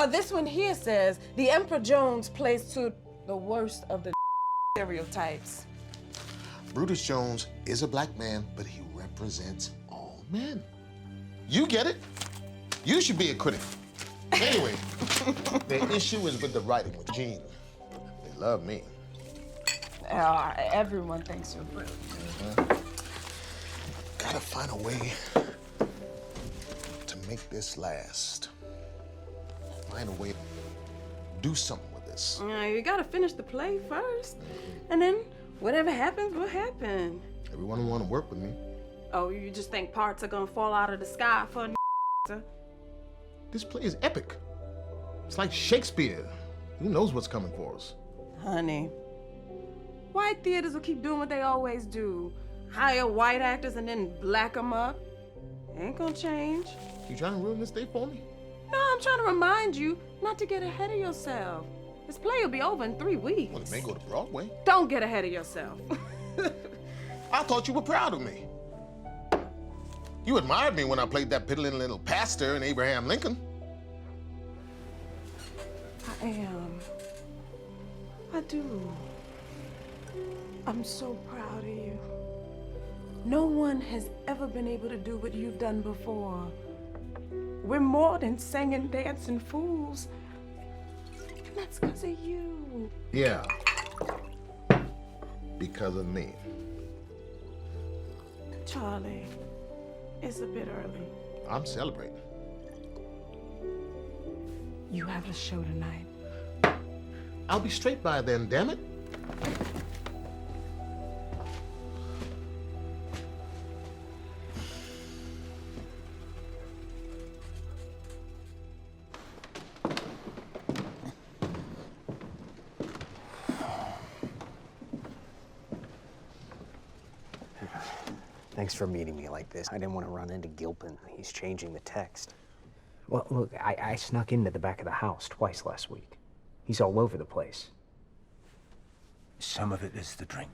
This one here says, the Emperor Jones plays to the worst of the stereotypes. Brutus Jones is a black man, but he represents all men. You get it? You should be a critic. Anyway, the issue is with the writing with Gene. They love me. Everyone thinks you're brilliant. Gotta find a way to make this last. Find a way to do something with this. You gotta finish the play first. And then whatever happens will happen. Everyone will want to work with me. Oh, you just think parts are gonna fall out of the sky for This play is epic. It's like Shakespeare. Who knows what's coming for us? Honey, white theaters will keep doing what they always do. Hire white actors and then black them up. Ain't gonna change. You trying to ruin this day for me? No, I'm trying to remind you not to get ahead of yourself. This play will be over in 3 weeks. Well, it may go to Broadway. Don't get ahead of yourself. I thought you were proud of me. You admired me when I played that piddling little pastor in Abraham Lincoln. I am. I do. I'm so proud of you. No one has ever been able to do what you've done before. We're more than singing, dancing fools. And that's because of you. Yeah. Because of me. Charlie, it's a bit early. I'm celebrating. You have a show tonight. I'll be straight by then, damn it. Thanks for meeting me like this. I didn't want to run into Gilpin. He's changing the text. Well, look, I snuck into the back of the house twice last week. He's all over the place. Some of it is the drink.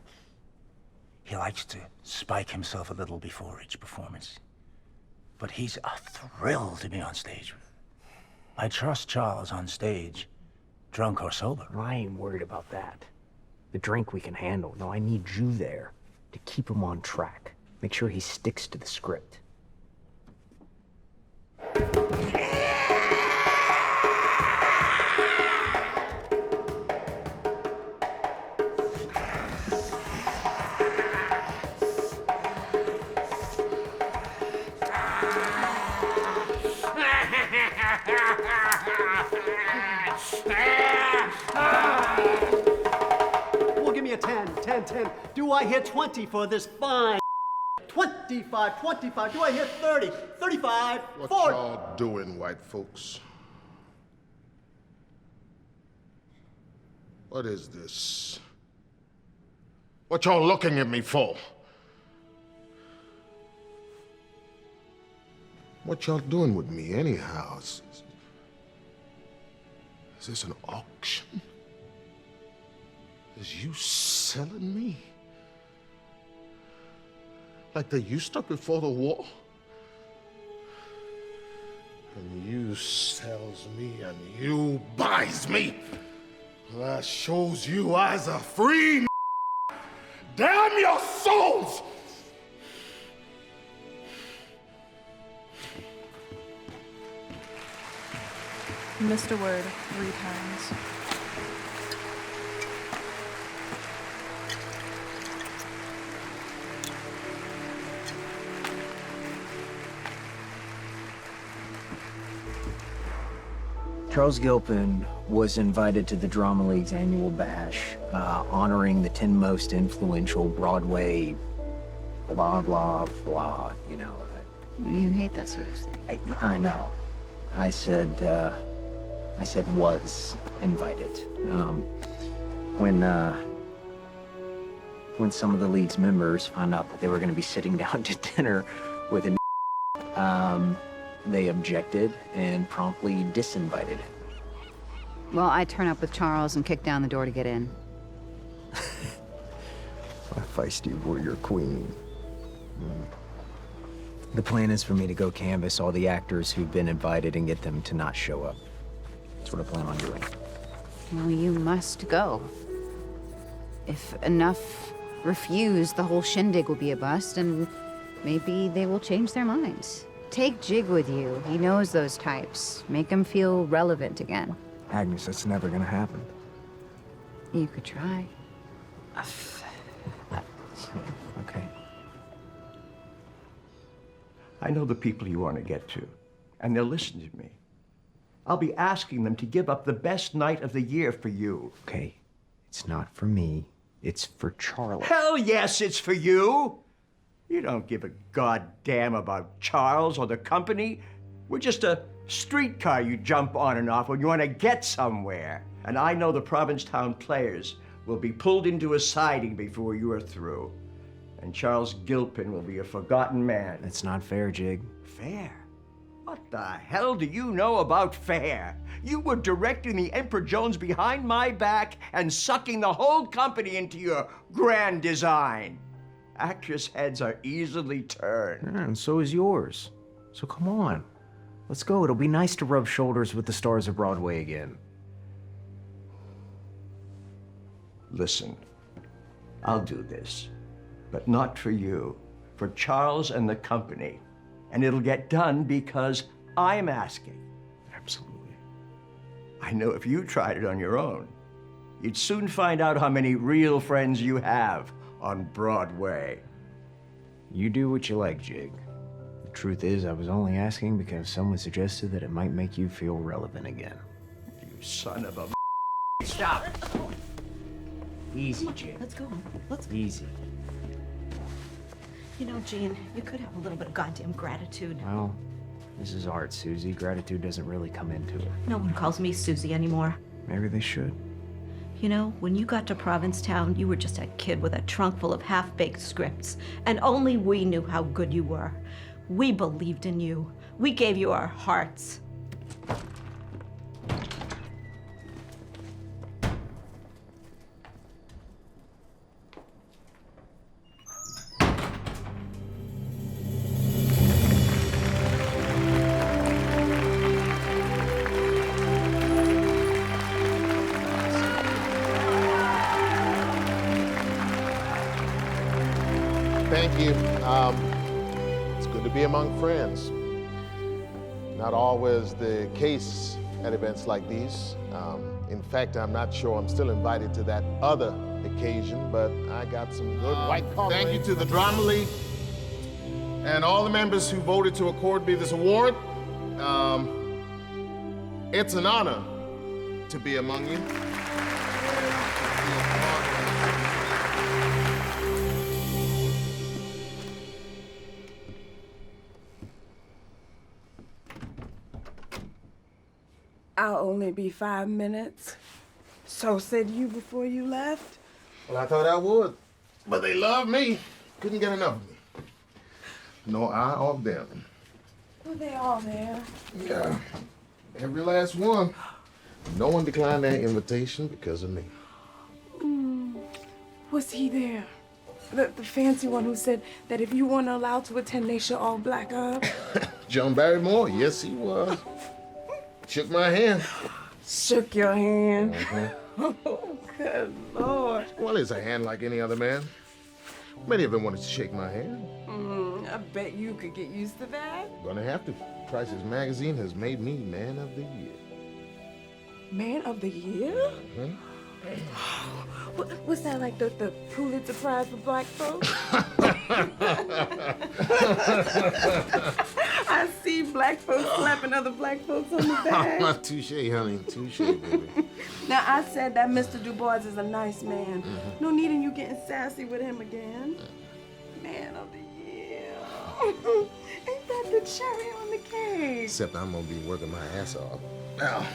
He likes to spike himself a little before each performance. But he's a thrill to be on stage with. I trust Charles on stage, drunk or sober. I ain't worried about that. The drink we can handle. No, I need you there to keep him on track. Make sure he sticks to the script. Well, give me a 10, 10, 10. Do I hear 20 for this fine? 25, 25. Do I hear 30, 35, What 40? y'all doing, white folks? What is this? What y'all looking at me for? What y'all doing with me anyhow? Is this an auction? Is you selling me? Like they used to before the war? And you sell sells me and you buys me. That shows you I's a free man. Damn your souls! Mr. Word 3 times. Charles Gilpin was invited to the Drama League's annual bash, honoring the 10 most influential Broadway blah, blah, blah, you know. You hate that sort of thing. I know. I said was invited. When some of the League's members found out that they were going to be sitting down to dinner with a they objected and promptly disinvited him. Well, I turn up with Charles and kick down the door to get in. My feisty warrior queen. The plan is for me to go canvass all the actors who've been invited and get them to not show up. That's what I plan on doing. Well, you must go. If enough refuse, the whole shindig will be a bust, and maybe they will change their minds. Take Jig with you. He knows those types. Make him feel relevant again. Agnes, that's never gonna happen. You could try. Okay. I know the people you want to get to, and they'll listen to me. I'll be asking them to give up the best night of the year for you. Okay, it's not for me. It's for Charlie. Hell yes, it's for you! You don't give a goddamn about Charles or the company. We're just a streetcar you jump on and off when you want to get somewhere. And I know the Provincetown Players will be pulled into a siding before you are through. And Charles Gilpin will be a forgotten man. That's not fair, Jig. Fair? What the hell do you know about fair? You were directing the Emperor Jones behind my back and sucking the whole company into your grand design. Actors' heads are easily turned. Yeah, and so is yours. So come on. Let's go. It'll be nice to rub shoulders with the stars of Broadway again. Listen, I'll do this, but not for you, for Charles and the company. And it'll get done because I'm asking. Absolutely. I know if you tried it on your own, you'd soon find out how many real friends you have on Broadway. You do what you like, Jig. The truth is, I was only asking because someone suggested that it might make you feel relevant again. You son of a... Stop! Easy, Jig. Let's go. Let's go. Easy. You know, Jean, you could have a little bit of goddamn gratitude. Well, this is art, Susie. Gratitude doesn't really come into it. No one calls me Susie anymore. Maybe they should. You know, when you got to Provincetown, you were just a kid with a trunk full of half-baked scripts. And only we knew how good you were. We believed in you. We gave you our hearts. Thank you. It's good to be among friends. Not always the case at events like these. In fact, I'm not sure I'm still invited to that other occasion, but I got some good white coffee. Thank you to the Drama League and all the members who voted to accord me this award. It's an honor to be among you. I'll only be 5 minutes. So said you before you left. Well, I thought I would, but they love me. Couldn't get enough of me. No I of them. Were they all there? Yeah, every last one. No one declined their invitation because of me. Was he there? The fancy one who said that if you weren't allowed to attend, they should all black up? John Barrymore, yes he was. Shook my hand. Shook your hand. Mhm. Oh, good Lord. Well, it's a hand like any other man. Many of them wanted to shake my hand. I bet you could get used to that. Gonna have to. Price's Magazine has made me Man of the Year. Man of the Year? Mhm. What's that, like the Pulitzer Prize for black folks? I see black folks slapping other black folks on the back. Touche, honey. Touche, baby. Now, I said that Mr. Du Bois is a nice man. No need in you getting sassy with him again. Man of the Year. Ain't that the cherry on the cake? Except I'm gonna be working my ass off. Now,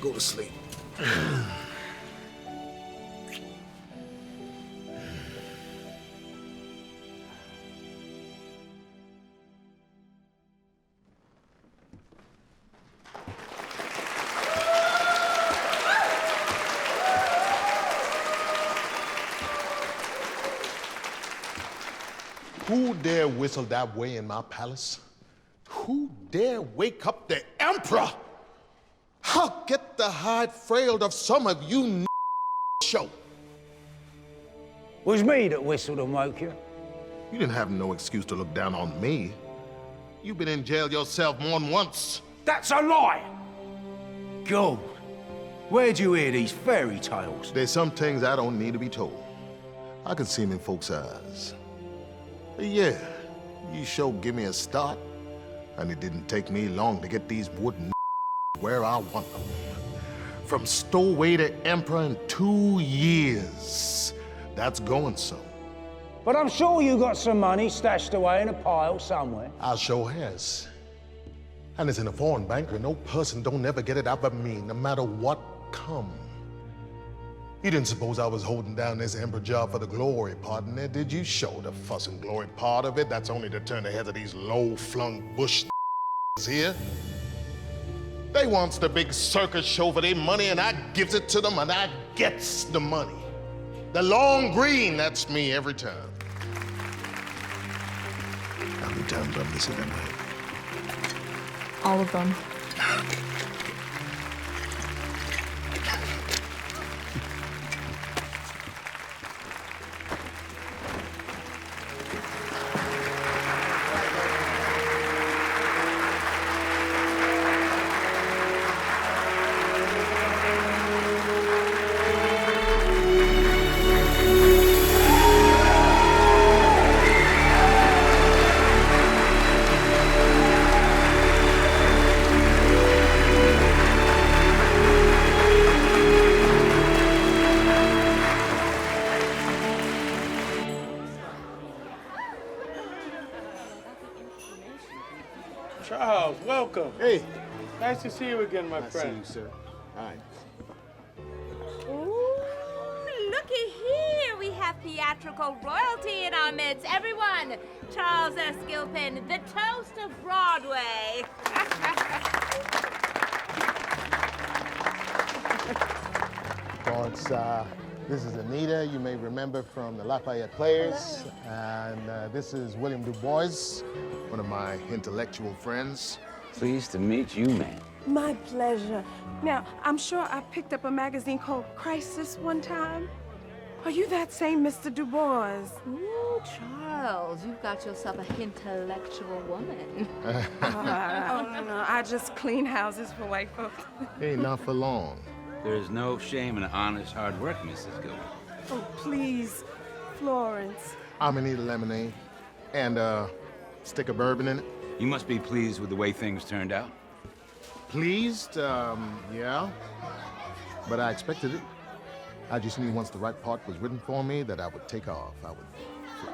go to sleep. Who dare whistle that way in my palace? Who dare wake up the emperor? I'll get the hide frailed of some of you show. Was me that whistled and woke you? You didn't have no excuse to look down on me. You've been in jail yourself more than once. That's a lie! God, where'd you hear these fairy tales? There's some things I don't need to be told. I can see them in folks' eyes. But yeah, you sure give me a start, and it didn't take me long to get these wooden where I want them. From stowaway to emperor in 2 years. That's going some. But I'm sure you got some money stashed away in a pile somewhere. I sure has. And it's in a foreign bank where no person don't ever get it out of me, no matter what come. You didn't suppose I was holding down this emperor job for the glory part in it, did you? Show the fuss and glory part of it. That's only to turn the heads of these low-flung bush here. They wants the big circus show for their money, and I gives it to them, and I gets the money. The long green, that's me every time. How many times I'm missing that night? All of them. Charles, welcome. Hey. Nice to see you again, my friend. See you, sir. Hi. Ooh, looky here. We have theatrical royalty in our midst. Everyone, Charles S. Gilpin, the toast of Broadway. Lawrence, this is Anita. You may remember from the Lafayette Players. And this is William Du Bois, one of my intellectual friends. Pleased to meet you, man. My pleasure. Now, I'm sure I picked up a magazine called Crisis one time. Are you that same Mr. Du Bois? Ooh, Charles, you've got yourself an intellectual woman. Oh, no, I just clean houses for white folks. Hey, not for long. There is no shame in honest hard work, Mrs. Gilbert. Oh, please, Florence. I'm gonna need a lemonade and a stick of bourbon in it. You must be pleased with the way things turned out. Pleased? Yeah. But I expected it. I just knew once the right part was written for me that I would take off. I would fly.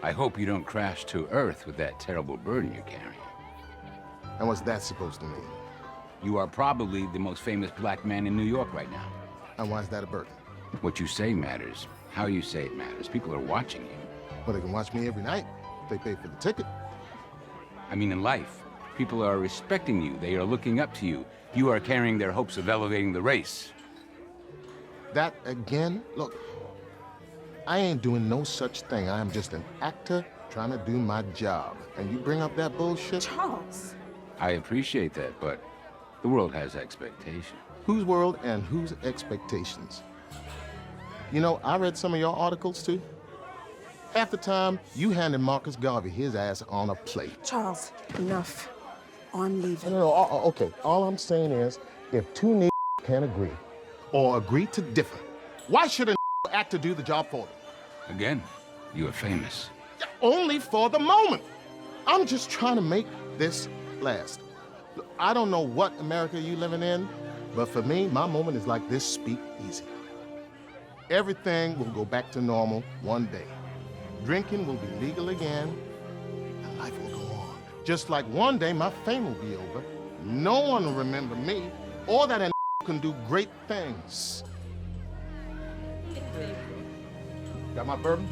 I hope you don't crash to Earth with that terrible burden you're carrying. And what's that supposed to mean? You are probably the most famous black man in New York right now. And why is that a burden? What you say matters. How you say it matters. People are watching you. Well, they can watch me every night if they pay for the ticket. I mean, in life, people are respecting you. They are looking up to you. You are carrying their hopes of elevating the race. That again? Look, I ain't doing no such thing. I am just an actor trying to do my job. And you bring up that bullshit? Charles. I appreciate that, but The world has expectations. Whose world and whose expectations? You know, I read some of your articles too. Half the time, you handed Marcus Garvey his ass on a plate. Charles, enough. I'm leaving. No, okay. All I'm saying is, if two niggas can't agree or agree to differ, why should a actor do the job for them? Again, you are famous. Only for the moment. I'm just trying to make this last. Look, I don't know what America you living in, but for me, my moment is like this speak easy. Everything will go back to normal one day. Drinking will be legal again, and life will go on. Just like one day my fame will be over. No one will remember me, or that a can do great things. Got my bourbon?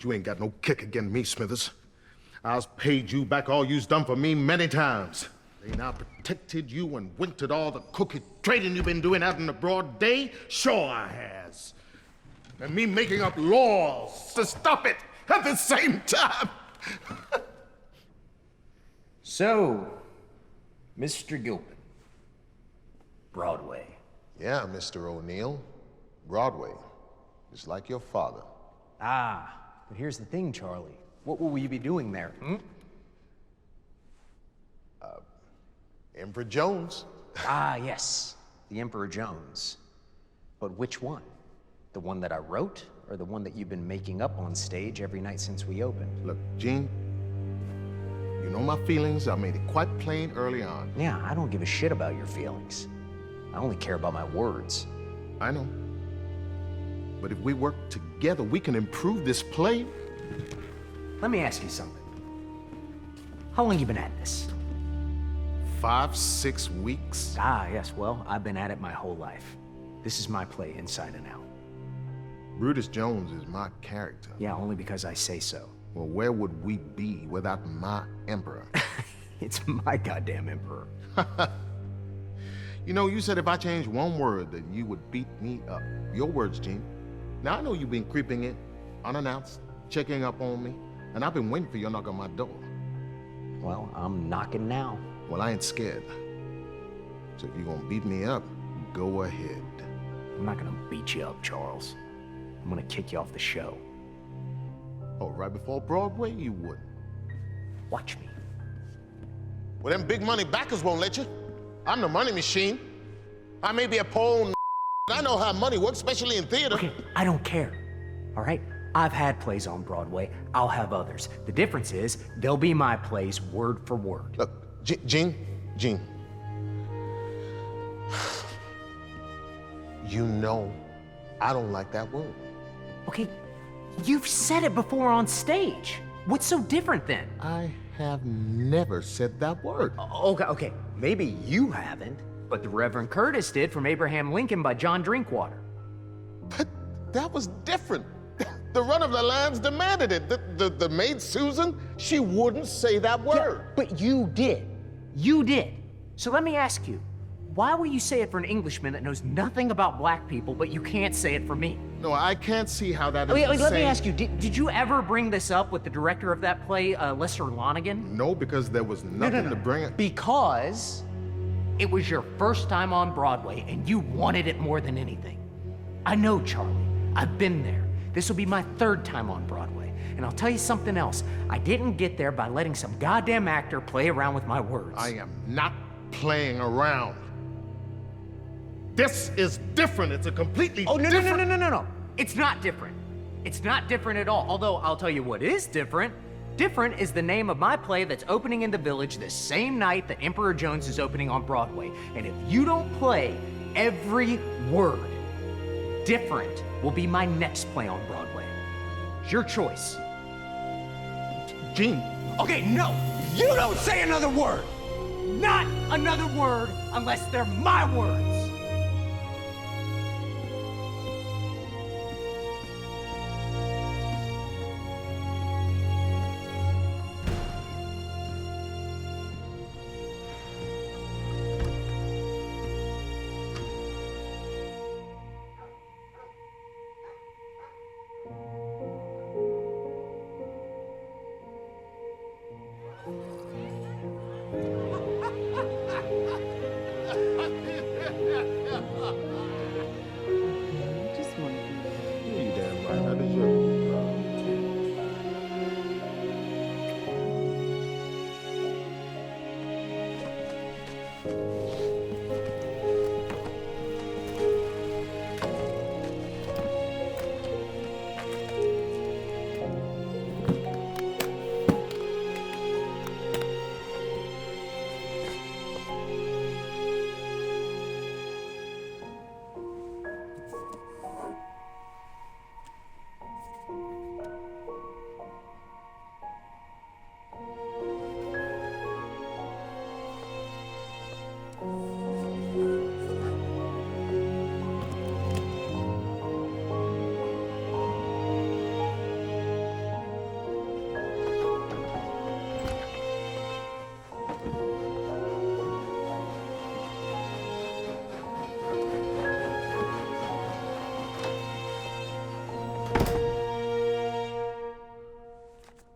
You ain't got no kick against me, Smithers. I've paid you back all you've done for me many times. They now protected you and wintered all the crooked trading you've been doing out in the broad day? Sure I has. And me making up laws to stop it at the same time. So, Mr. Gilpin, Broadway. Yeah, Mr. O'Neill. Broadway. Just like your father. Ah, but here's the thing, Charlie. What will you be doing there, hmm? Emperor Jones. Ah, yes, the Emperor Jones. But which one? The one that I wrote, or the one that you've been making up on stage every night since we opened? Look, Gene, you know my feelings. I made it quite plain early on. Yeah, I don't give a shit about your feelings. I only care about my words. I know. But if we work together, we can improve this play. Let me ask you something. How long you been at this? 5, 6 weeks. Ah, yes, well, I've been at it my whole life. This is my play inside and out. Brutus Jones is my character. Yeah, only because I say so. Well, where would we be without my emperor? It's my goddamn emperor. You know, you said if I changed one word that you would beat me up. Your words, Gene. Now, I know you've been creeping in, unannounced, checking up on me, and I've been waiting for you to knock on my door. Well, I'm knocking now. Well, I ain't scared. So if you're gonna beat me up, go ahead. I'm not gonna beat you up, Charles. I'm gonna kick you off the show. Oh, right before Broadway, you would. Watch me. Well, them big money backers won't let you. I'm the money machine. I may be a poor I know how money works, especially in theater. Okay, I don't care, all right? I've had plays on Broadway. I'll have others. The difference is, they'll be my plays word for word. Look, Gene. You know I don't like that word. Okay, you've said it before on stage. What's so different then? I have never said that word. Okay, maybe you haven't, but the Reverend Curtis did from Abraham Lincoln by John Drinkwater. But that was different. The run of the lines demanded it. The maid Susan, she wouldn't say that word. Yeah, but you did. You did. So let me ask you, why will you say it for an Englishman that knows nothing about black people, but you can't say it for me? No, I can't see how that is Wait, the let me same. ask you, did you ever bring this up with the director of that play, Lester Lonigan? No, because there was nothing to bring it. Because it was your first time on Broadway, and you wanted it more than anything. I know, Charlie. I've been there. This will be my 3rd time on Broadway. And I'll tell you something else. I didn't get there by letting some goddamn actor play around with my words. I am not playing around. This is different. It's a completely different... No. It's not different. It's not different at all. Although, I'll tell you what is different. Different is the name of my play that's opening in the Village the same night that Emperor Jones is opening on Broadway. And if you don't play every word, Different will be my next play on Broadway. It's your choice. Gene. Okay, no! You don't say another word! Not another word unless they're my words!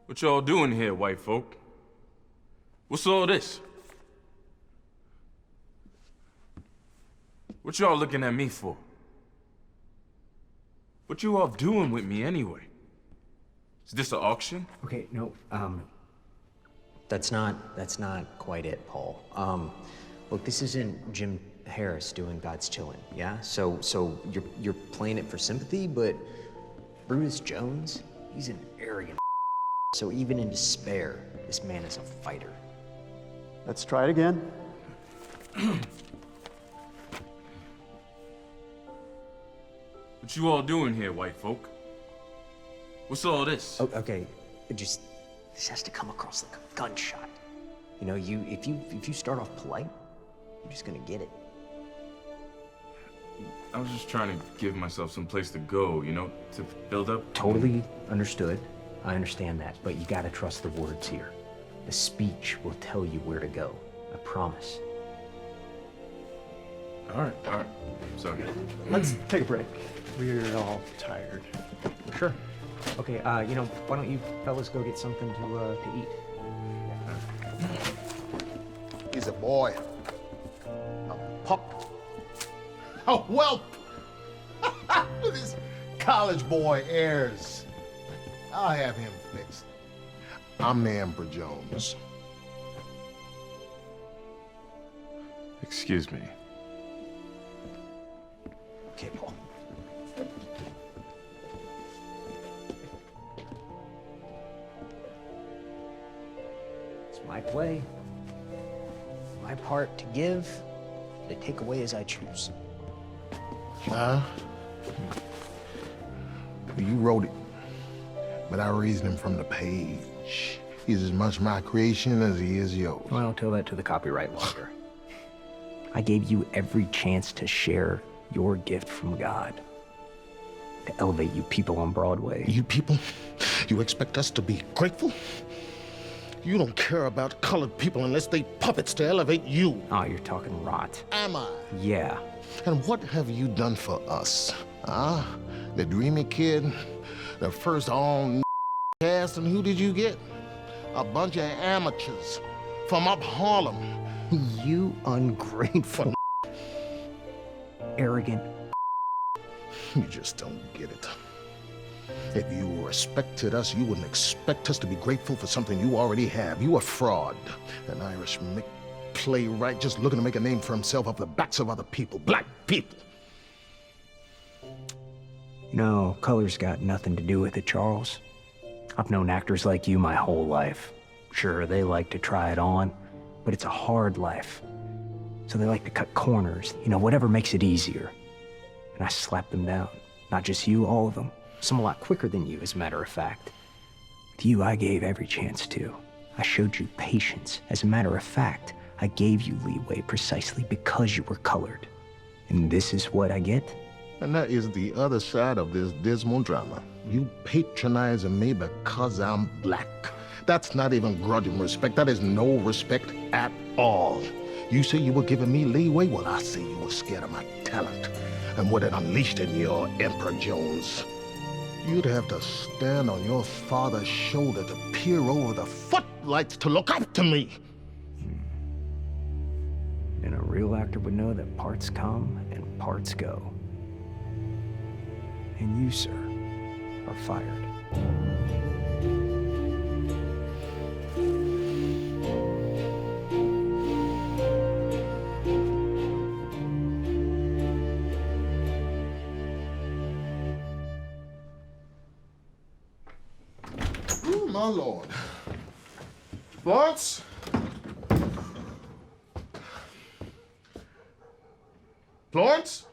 What y'all doing here, white folk? What's all this? What y'all looking at me for? What you all doing with me anyway? Is this an auction? Okay, no, that's not quite it, Paul. Look, this isn't Jim Harris doing God's Chillin', yeah? So you're playing it for sympathy, but Brutus Jones, he's an arrogant. So even in despair, this man is a fighter. Let's try it again. What you all doing here, white folk? What's all this? Oh, okay, this has to come across like a gunshot. You know, if you start off polite, you're just gonna get it. I was just trying to give myself some place to go, you know, to build up. Totally understood. I understand that, but you gotta trust the words here. The speech will tell you where to go. I promise. All right. Sorry. Let's take a break. We're all tired. Sure. Okay, you know, why don't you fellas go get something to eat? He's a boy. A pup. A whelp. This college boy airs. I'll have him fixed. I'm the Emperor Jones. Excuse me. Okay, Paul. It's my play. My part to give, to take away as I choose. Huh? You wrote it, but I raised him from the page. He's as much my creation as he is yours. Well, tell that to the copyright lawyer. I gave you every chance to share your gift from God, to elevate you people on Broadway. You people? You expect us to be grateful? You don't care about colored people unless they puppets to elevate you. Oh, you're talking rot. Am I? Yeah. And what have you done for us? Huh? The dreamy kid? The first all cast, and who did you get? A bunch of amateurs from up Harlem. You ungrateful, arrogant. You just don't get it. If you respected us, you wouldn't expect us to be grateful for something you already have. You a fraud, an Irish playwright just looking to make a name for himself off the backs of other people, black people. You know, color's got nothing to do with it, Charles. I've known actors like you my whole life. Sure, they like to try it on, but it's a hard life. So they like to cut corners, you know, whatever makes it easier. And I slap them down. Not just you, all of them. Some a lot quicker than you, as a matter of fact. With you, I gave every chance to. I showed you patience. As a matter of fact, I gave you leeway precisely because you were colored. And this is what I get? And that is the other side of this dismal drama. You patronizing me because I'm black. That's not even grudging respect. That is no respect at all. You say you were giving me leeway? Well, I say you were scared of my talent and what it unleashed in your Emperor Jones. You'd have to stand on your father's shoulder to peer over the footlights to look up to me. And a real actor would know that parts come and parts go. And you, sir, are fired. Oh, my Lord. Florence? Florence?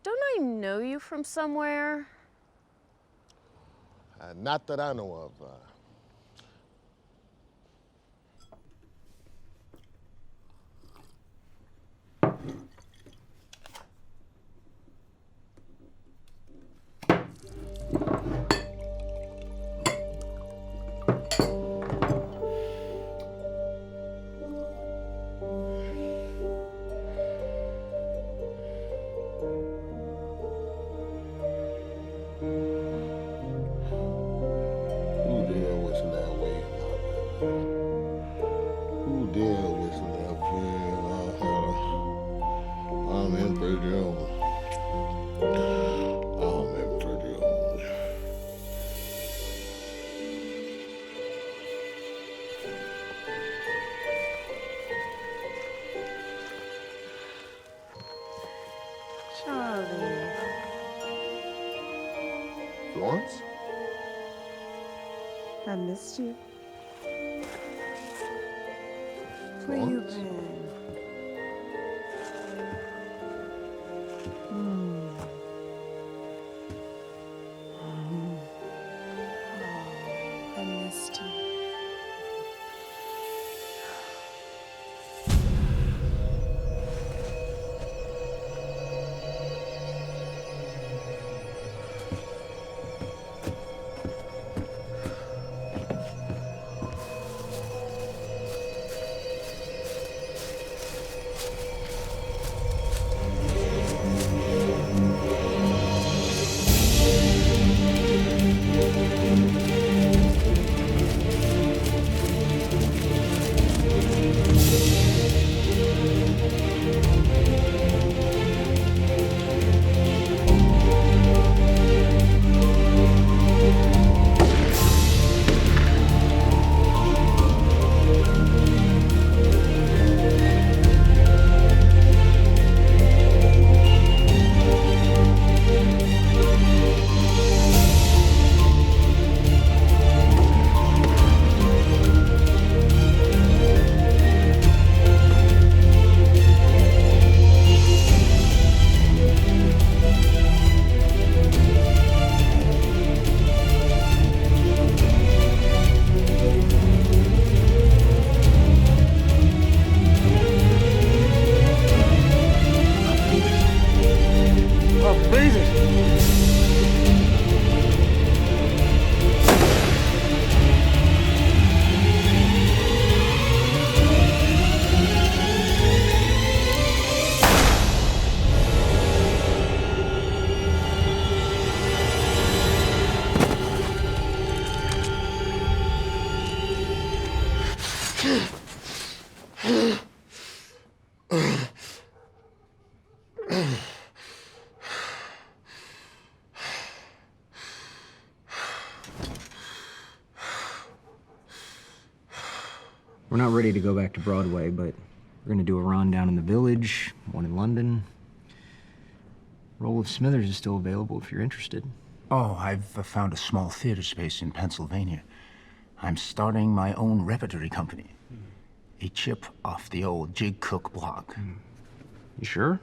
Don't I know you from somewhere? Not that I know of. Charlie. Florence? I missed you. Where you Florence? been? Oh, I missed you. We're not ready to go back to Broadway, but we're gonna do a run down in the Village, one in London. Role of Smithers is still available if you're interested. Oh, I've found a small theater space in Pennsylvania. I'm starting my own repertory company. A chip off the old Jig Cook block. You sure?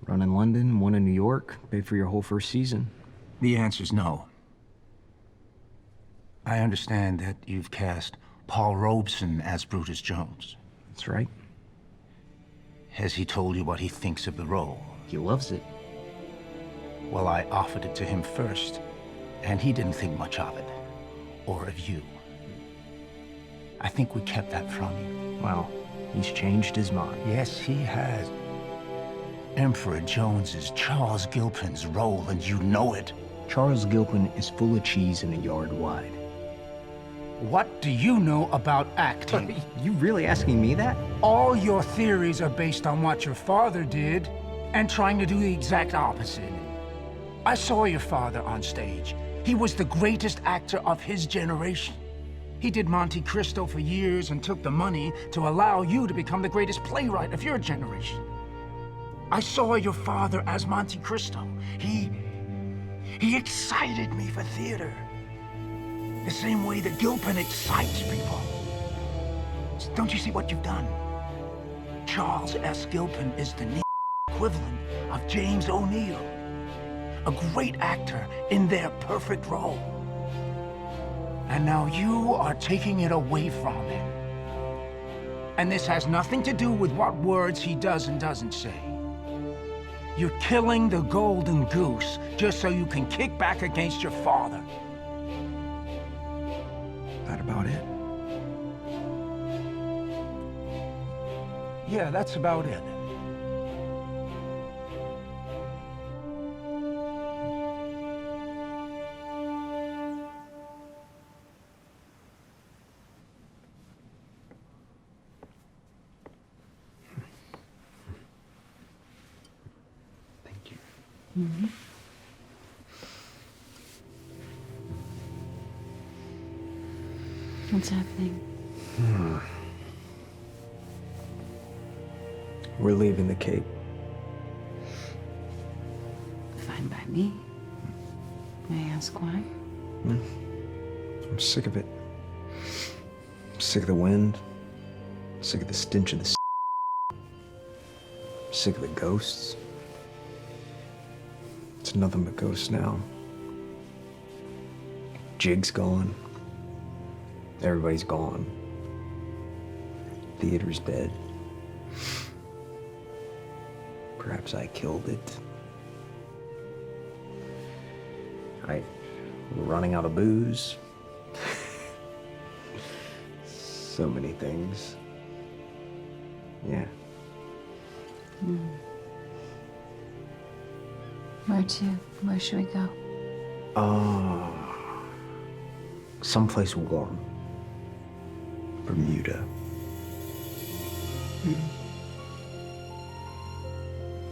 Run in London, one in New York, pay for your whole first season. The answer's no. I understand that you've cast Paul Robeson as Brutus Jones. That's right. Has he told you what he thinks of the role? He loves it. Well, I offered it to him first, and he didn't think much of it. Or of you. I think we kept that from you. Well, he's changed his mind. Yes, he has. Emperor Jones is Charles Gilpin's role, and you know it. Charles Gilpin is full of cheese and a yard wide. What do you know about acting? You really asking me that? All your theories are based on what your father did and trying to do the exact opposite. I saw your father on stage. He was the greatest actor of his generation. He did Monte Cristo for years and took the money to allow you to become the greatest playwright of your generation. I saw your father as Monte Cristo. He excited me for theater. The same way that Gilpin excites people. Don't you see what you've done? Charles S. Gilpin is the equivalent of James O'Neill. A great actor in their perfect role. And now you are taking it away from him. And this has nothing to do with what words he does and doesn't say. You're killing the golden goose just so you can kick back against your father. That about it? Yeah, that's about it. Mm-hmm. What's happening? We're leaving the Cape. Fine by me. May I ask why? I'm sick of it. I'm sick of the wind. I'm sick of the stench of the I'm sick of the ghosts. It's nothing but ghosts now. Jig's gone. Everybody's gone. Theater's dead. Perhaps I killed it. I'm running out of booze. So many things. Yeah. Where to? Where should we go? Someplace warm. Bermuda.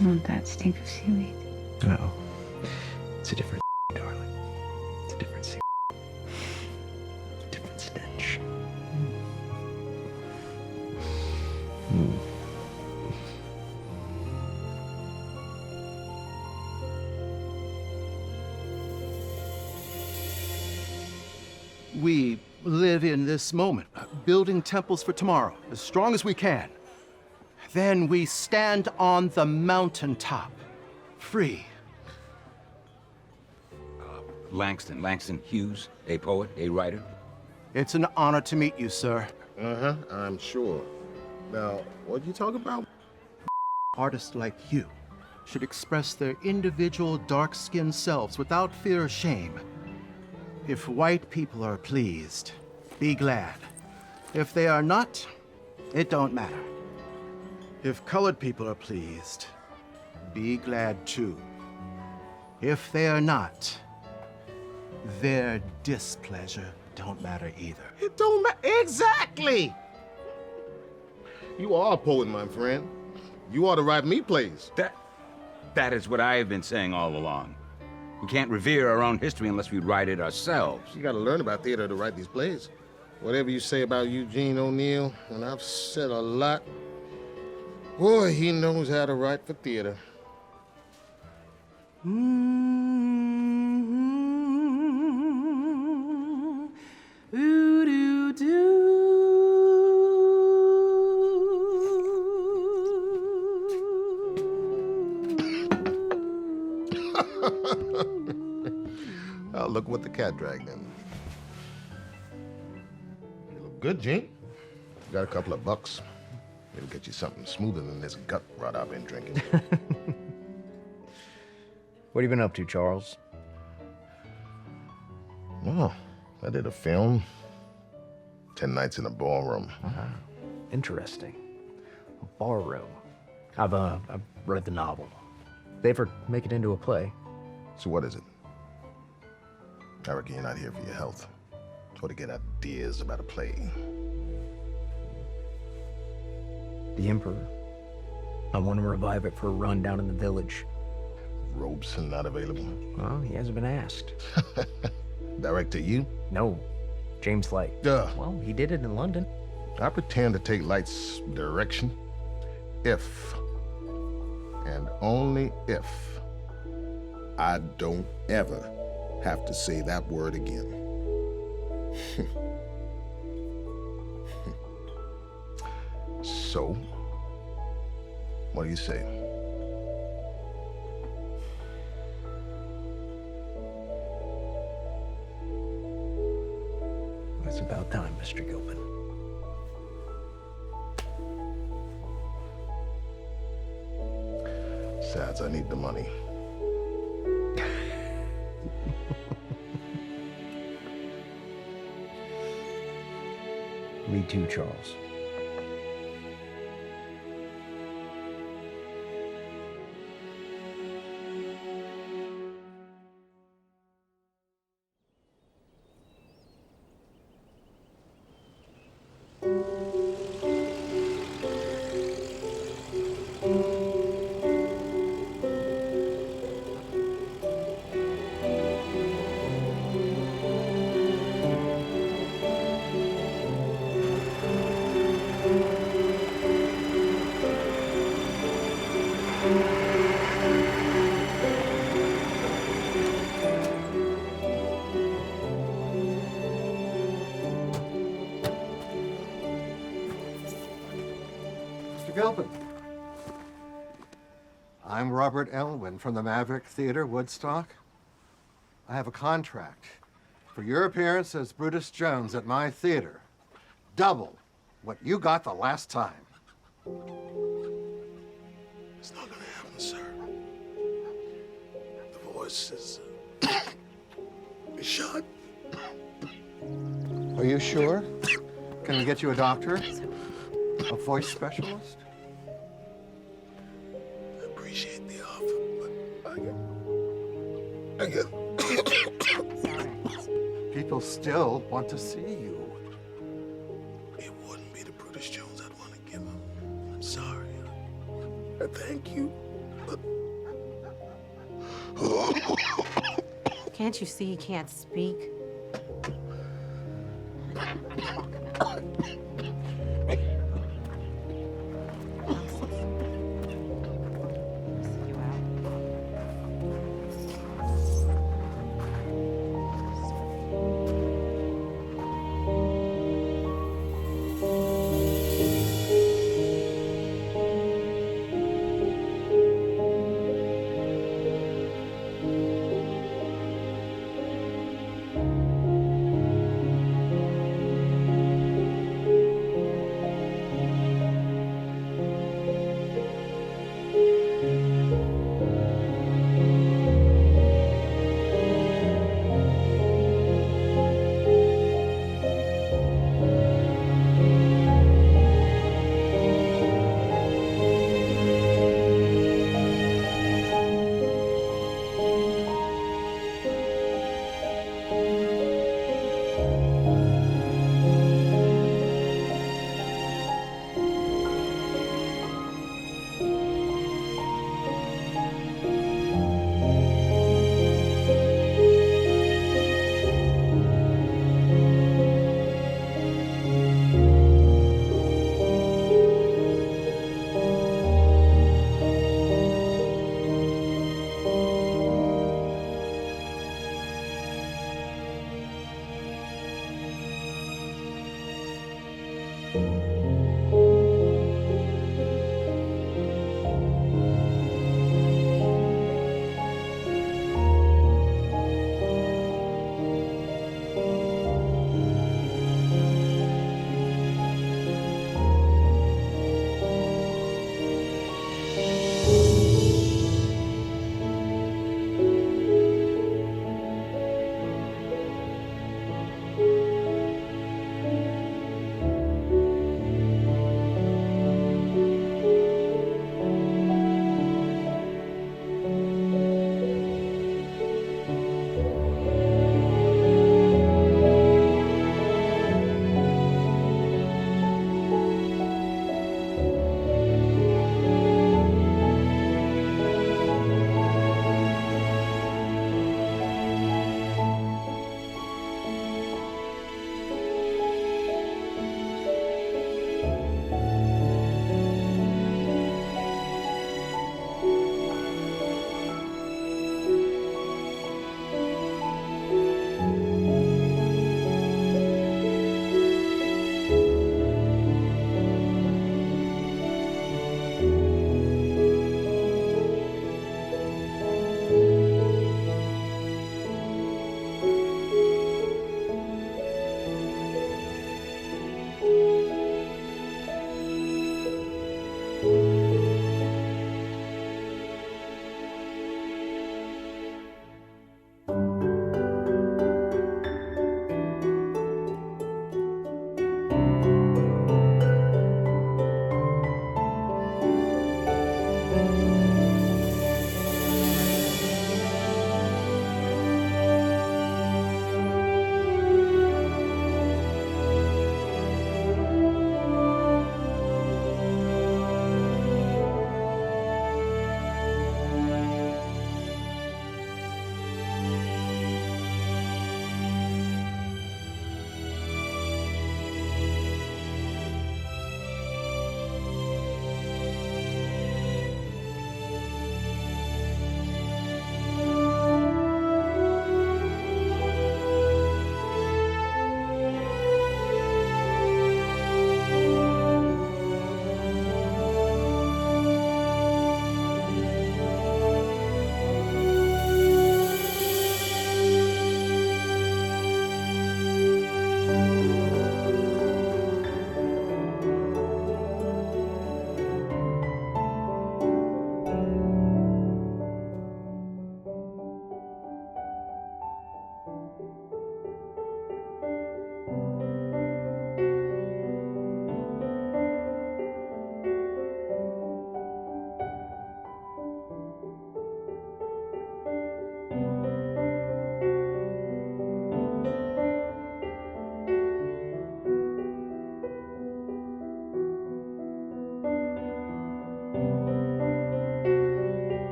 Won't that stink of seaweed? No. It's a different darling. It's a different different stench. We live in this moment, building temples for tomorrow, as strong as we can. Then we stand on the mountaintop, free. Langston Hughes, a poet, a writer. It's an honor to meet you, sir. Uh-huh, I'm sure. Now, what you talking about? Artists like you should express their individual dark-skinned selves without fear or shame. If white people are pleased, be glad. If they are not, it don't matter. If colored people are pleased, be glad too. If they are not, their displeasure don't matter either. It don't matter. Exactly! You are a poet, my friend. You ought to write me plays. That is what I have been saying all along. We can't revere our own history unless we write it ourselves. You gotta learn about theater to write these plays. Whatever you say about Eugene O'Neill, and I've said a lot, boy, he knows how to write for theater. Oh, look what the cat dragged in. You look good, Gene. You got a couple of bucks. It'll get you something smoother than this gut rot I've been drinking. What have you been up to, Charles? Oh, I did a film. 10 Nights in a Ballroom. Interesting. A ballroom. I've read the novel. They ever make it into a play? So what is it? I reckon you're not here for your health, or to get ideas about a play. The Emperor. I want to revive it for a run down in the village. Robeson not available? Well, he hasn't been asked. Direct to you? No. James Light. Duh. Well, he did it in London. I pretend to take Light's direction if, and only if, I don't ever have to say that word again. So, what do you say? It's about time, Mr. Gilpin. Besides, I need the money. Me too, Charles. Mr. Gilpin. I'm Robert Elwin from the Maverick Theater, Woodstock. I have a contract for your appearance as Brutus Jones at my theater. Double what you got the last time. It's not gonna happen, sir. The voice is shot. Are you sure? Can we get you a doctor? A voice specialist? I appreciate the offer, but I get People still want to see you. It wouldn't be the Brutus Jones I'd want to give him. I'm sorry. I thank you, but Can't you see he can't speak?